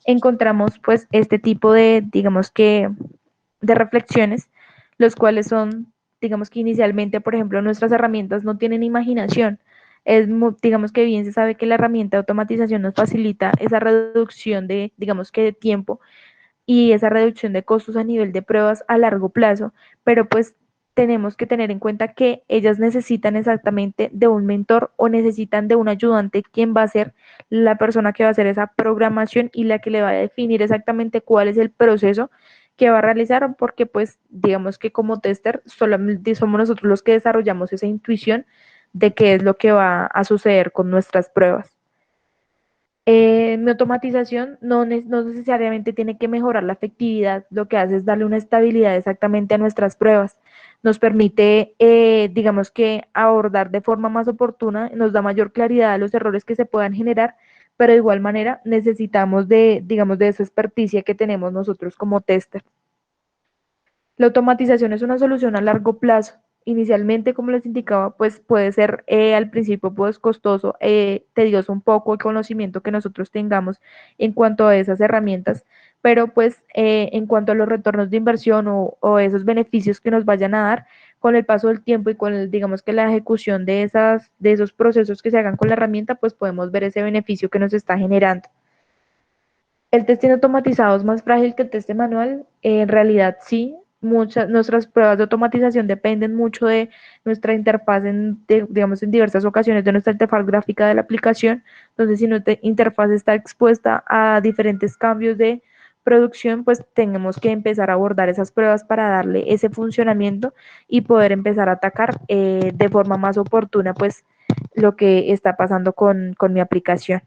encontramos pues este tipo de, digamos que, de reflexiones, los cuales son, digamos que inicialmente, por ejemplo, nuestras herramientas no tienen imaginación. Digamos que bien se sabe que la herramienta de automatización nos facilita esa reducción de, digamos que de tiempo y esa reducción de costos a nivel de pruebas a largo plazo, pero pues tenemos que tener en cuenta que ellas necesitan exactamente de un mentor o necesitan de un ayudante quien va a ser la persona que va a hacer esa programación y la que le va a definir exactamente cuál es el proceso que va a realizar, porque pues digamos que como tester solamente somos nosotros los que desarrollamos esa intuición de qué es lo que va a suceder con nuestras pruebas. Mi automatización no necesariamente tiene que mejorar la efectividad, lo que hace es darle una estabilidad exactamente a nuestras pruebas. Nos permite, digamos que, abordar de forma más oportuna, nos da mayor claridad a los errores que se puedan generar, pero de igual manera necesitamos de, digamos, de esa experticia que tenemos nosotros como tester. La automatización es una solución a largo plazo. Inicialmente, como les indicaba, pues puede ser al principio pues costoso, tedioso un poco el conocimiento que nosotros tengamos en cuanto a esas herramientas, pero pues en cuanto a los retornos de inversión o esos beneficios que nos vayan a dar con el paso del tiempo y con el, digamos que la ejecución de esos procesos que se hagan con la herramienta, pues podemos ver ese beneficio que nos está generando. ¿El testing automatizado es más frágil que el test manual? En realidad sí. Nuestras pruebas de automatización dependen mucho de nuestra interfaz, digamos, en diversas ocasiones de nuestra interfaz gráfica de la aplicación. Entonces, si nuestra interfaz está expuesta a diferentes cambios de producción, pues tenemos que empezar a abordar esas pruebas para darle ese funcionamiento y poder empezar a atacar de forma más oportuna, pues, lo que está pasando con mi aplicación.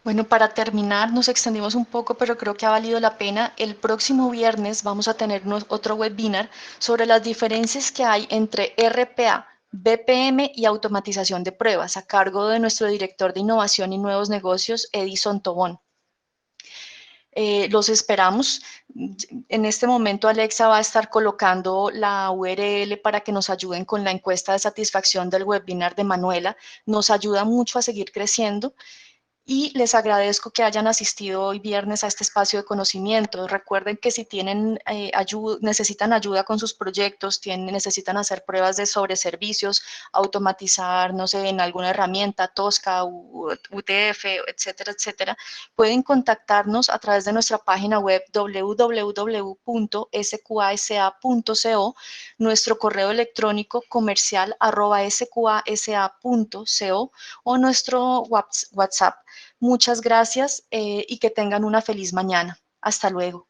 Bueno, para terminar, nos extendimos un poco, pero creo que ha valido la pena. El próximo viernes vamos a tener otro webinar sobre las diferencias que hay entre RPA, BPM y automatización de pruebas, a cargo de nuestro director de innovación y nuevos negocios, Edison Tobón. Los esperamos. En este momento Alexa va a estar colocando la URL para que nos ayuden con la encuesta de satisfacción del webinar de Manuela. Nos ayuda mucho a seguir creciendo. Y les agradezco que hayan asistido hoy viernes a este espacio de conocimiento. Recuerden que si tienen necesitan ayuda con sus proyectos, necesitan hacer pruebas sobre servicios, automatizar, no sé, en alguna herramienta, Tosca, UTF, etcétera, etcétera, pueden contactarnos a través de nuestra página web www.sqasa.co, nuestro correo electrónico comercial@sqasa.co o nuestro WhatsApp. Muchas gracias y que tengan una feliz mañana. Hasta luego.